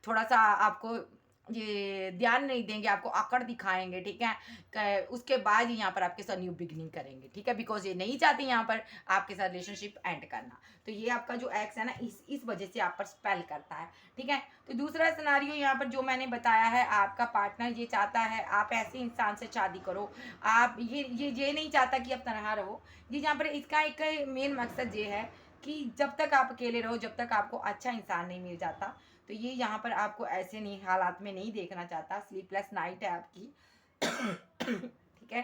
थोड़ा सा आपको ये ध्यान नहीं देंगे, आपको आकड़ दिखाएंगे। ठीक है, उसके बाद ये यहाँ पर आपके साथ न्यू बिगिनिंग करेंगे। ठीक है, बिकॉज ये नहीं चाहते यहाँ पर आपके साथ रिलेशनशिप एंड करना। तो ये आपका जो एक्स है ना इस वजह से आप पर स्पेल करता है। ठीक है, तो दूसरा सिनारियो यहाँ पर जो मैंने बताया है, आपका पार्टनर ये चाहता है आप ऐसे इंसान से शादी करो, आप ये नहीं चाहता कि आप तनहा रहो। ये यहाँ पर इसका एक मेन मकसद ये है कि जब तक आप अकेले रहो, जब तक आपको अच्छा इंसान नहीं मिल जाता, तो ये यहाँ पर आपको ऐसे नहीं हालात में नहीं देखना चाहता। स्लीपलेस नाइट है आपकी। ठीक है,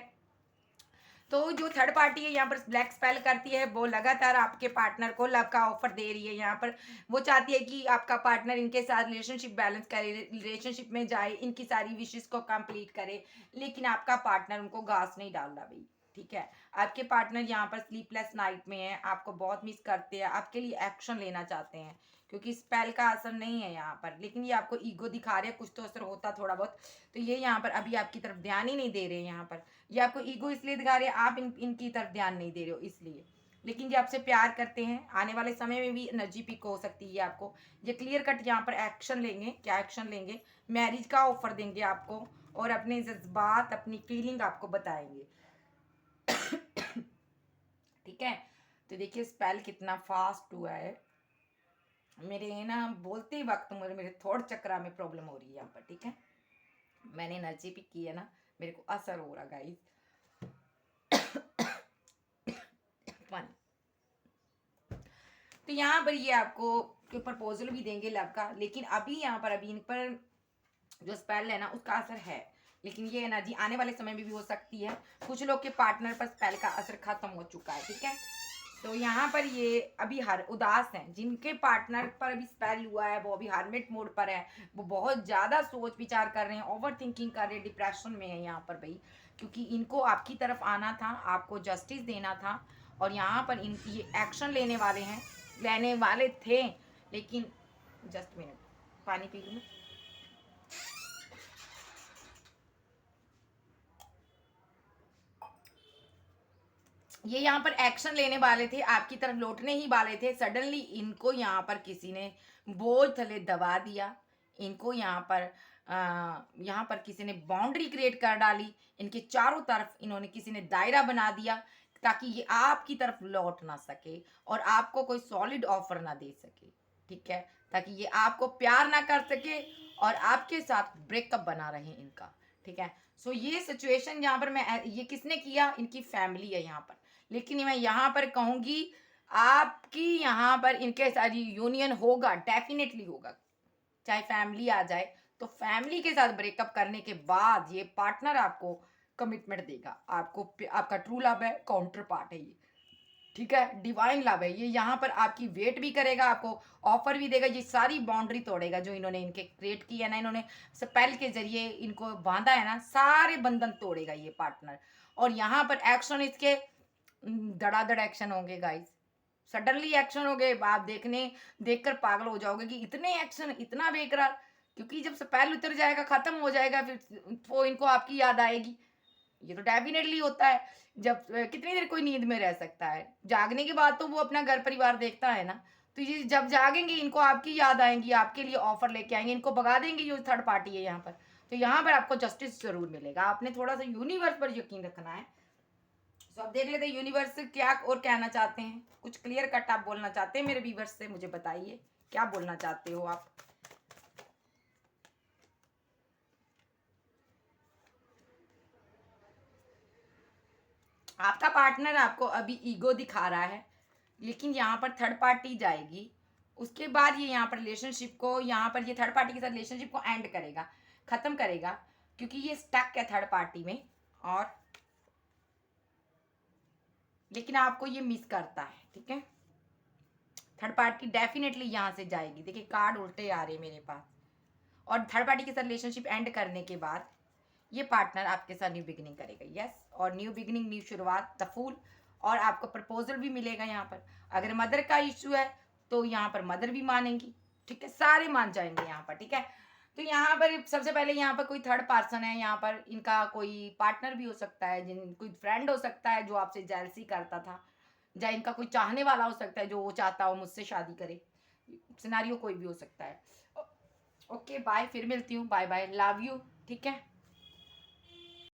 तो जो थर्ड पार्टी है यहाँ पर ब्लैक स्पेल करती है, वो लगातार आपके पार्टनर को लव का ऑफर दे रही है। यहाँ पर वो चाहती है कि आपका पार्टनर इनके साथ रिलेशनशिप बैलेंस करे, रिलेशनशिप में जाए, इनकी सारी विशेष को कंप्लीट करे, लेकिन आपका पार्टनर उनको घास नहीं डाल रहा भाई। ठीक है, आपके पार्टनर यहाँ पर स्लीपलेस नाइट में है, आपको बहुत मिस करते हैं, आपके लिए एक्शन लेना चाहते हैं, क्योंकि स्पेल का असर नहीं है यहाँ पर, लेकिन ये आपको ईगो दिखा रहे हैं, कुछ तो असर होता थोड़ा बहुत। तो ये यहाँ पर अभी आपकी तरफ ध्यान ही नहीं दे रहे हैं। यहाँ पर ये आपको ईगो इसलिए दिखा रहे हैं, आप इनकी तरफ ध्यान नहीं दे रहे हो इसलिए। लेकिन ये आपसे प्यार करते हैं, आने वाले समय में भी एनर्जी पिक हो सकती है आपको। ये क्लियर कट यहाँ पर एक्शन लेंगे। क्या एक्शन लेंगे? मैरिज का ऑफर देंगे आपको और अपने जज्बात, अपनी फीलिंग आपको बताएंगे। ठीक है, तो देखिए स्पेल कितना फास्ट हुआ है। मेरे ना बोलते वक्त मेरे थोड़ चक्रा में प्रॉब्लम हो रही है यहाँ पर। ठीक है, मैंने एनर्जी पिक की है ना, मेरे को असर हो रहा गाइस। फन। तो यहाँ पर ये आपको प्रपोजल भी देंगे लव का, लेकिन अभी यहाँ पर अभी इन पर जो स्पेल है ना उसका असर है, लेकिन ये एनर्जी आने वाले समय में भी हो सकती है। कुछ लोग के पार्टनर पर स्पेल का असर खत्म हो चुका है। ठीक है, तो यहाँ पर ये अभी हर उदास हैं, जिनके पार्टनर पर अभी स्पेल हुआ है वो अभी हार्मिट मोड पर है, वो बहुत ज़्यादा सोच विचार कर रहे हैं, ओवर थिंकिंग कर रहे हैं, डिप्रेशन में है यहाँ पर भाई, क्योंकि इनको आपकी तरफ आना था, आपको जस्टिस देना था, और यहाँ पर इन ये एक्शन लेने वाले थे, लेकिन जस्ट मिनट पानी पी लूँ। ये यहाँ पर एक्शन लेने वाले थे, आपकी तरफ लौटने ही वाले थे, सडनली इनको यहाँ पर किसी ने बोझ थले दबा दिया। इनको यहाँ पर किसी ने बाउंड्री क्रिएट कर डाली, इनके चारों तरफ इन्होंने किसी ने दायरा बना दिया, ताकि ये आपकी तरफ लौट ना सके और आपको कोई सॉलिड ऑफर ना दे सके। ठीक है, ताकि ये आपको प्यार ना कर सके और आपके साथ ब्रेकअप बना रहे इनका। ठीक है, सो ये सिचुएशन यहाँ पर ये किसने किया? इनकी फैमिली है यहाँ पर। लेकिन मैं यहाँ पर कहूँगी आपकी यहाँ पर इनके साथ यूनियन होगा, डेफिनेटली होगा, चाहे फैमिली आ जाए। तो फैमिली के साथ ब्रेकअप करने के बाद ये पार्टनर आपको कमिटमेंट देगा, आपका ट्रू लव है, काउंटर पार्ट है ये। ठीक है, डिवाइन लव है ये, यहाँ पर आपकी वेट भी करेगा, आपको ऑफर भी देगा, ये सारी बाउंड्री तोड़ेगा जो इन्होंने इनके क्रिएट की है ना, इन्होंने स्पेल के जरिए इनको बांधा है ना, सारे बंधन तोड़ेगा ये पार्टनर। और यहाँ पर एक्शन इसके धड़ाधड़ एक्शन होंगे गाइस, सडनली एक्शन हो गए, आप देखकर पागल हो जाओगे कि इतने एक्शन, इतना बेकरार। क्योंकि जब स्पेल उतर जाएगा, खत्म हो जाएगा, फिर वो इनको आपकी याद आएगी। ये तो डेफिनेटली होता है। जब कितनी देर कोई नींद में रह सकता है? जागने के बाद तो वो अपना घर परिवार देखता है ना। तो ये जब जागेंगे इनको आपकी याद आएंगी, आपके लिए ऑफर लेके आएंगे, इनको भगा देंगे जो थर्ड पार्टी है यहाँ पर। तो यहाँ पर आपको जस्टिस जरूर मिलेगा, आपने थोड़ा सा यूनिवर्स पर यकीन रखना है। सो अब देख लेते हैं यूनिवर्स क्या और कहना चाहते हैं। कुछ क्लियर कट आप बोलना चाहते हैं मेरे व्यूवर्स से, मुझे बताइए क्या बोलना चाहते हो आप। आपका पार्टनर आपको अभी ईगो दिखा रहा है, लेकिन यहाँ पर थर्ड पार्टी जाएगी, उसके बाद ये यहाँ पर रिलेशनशिप को, यहाँ पर ये थर्ड पार्टी के साथ रिलेशनशिप को एंड करेगा, खत्म करेगा, क्योंकि ये स्टक है थर्ड पार्टी में। और लेकिन आपको ये मिस करता है, ठीक है। थर्ड पार्टी डेफिनेटली यहाँ से जाएगी। देखिए कार्ड उल्टे आ रहे हैं मेरे पास। और थर्ड पार्टी के साथ रिलेशनशिप एंड करने के बाद ये पार्टनर आपके साथ न्यू बिगिनिंग करेगा। यस, और न्यू बिगिनिंग, न्यू शुरुआत, द फूल। और आपको प्रपोजल भी मिलेगा यहाँ पर। अगर मदर का इशू है तो यहाँ पर मदर भी मानेंगी, ठीक है, सारे मान जाएंगे यहाँ पर, ठीक है। तो यहाँ पर सबसे पहले यहाँ पर कोई थर्ड पर्सन है, यहाँ पर इनका कोई पार्टनर भी हो सकता है, जिन कोई फ्रेंड हो सकता है जो आपसे जेलसी करता था, या इनका कोई चाहने वाला हो सकता है जो वो चाहता हो मुझसे शादी करे। सिनारियो कोई भी हो सकता है। ओके बाय, फिर मिलती हूँ, बाय बाय, लव यू, ठीक है।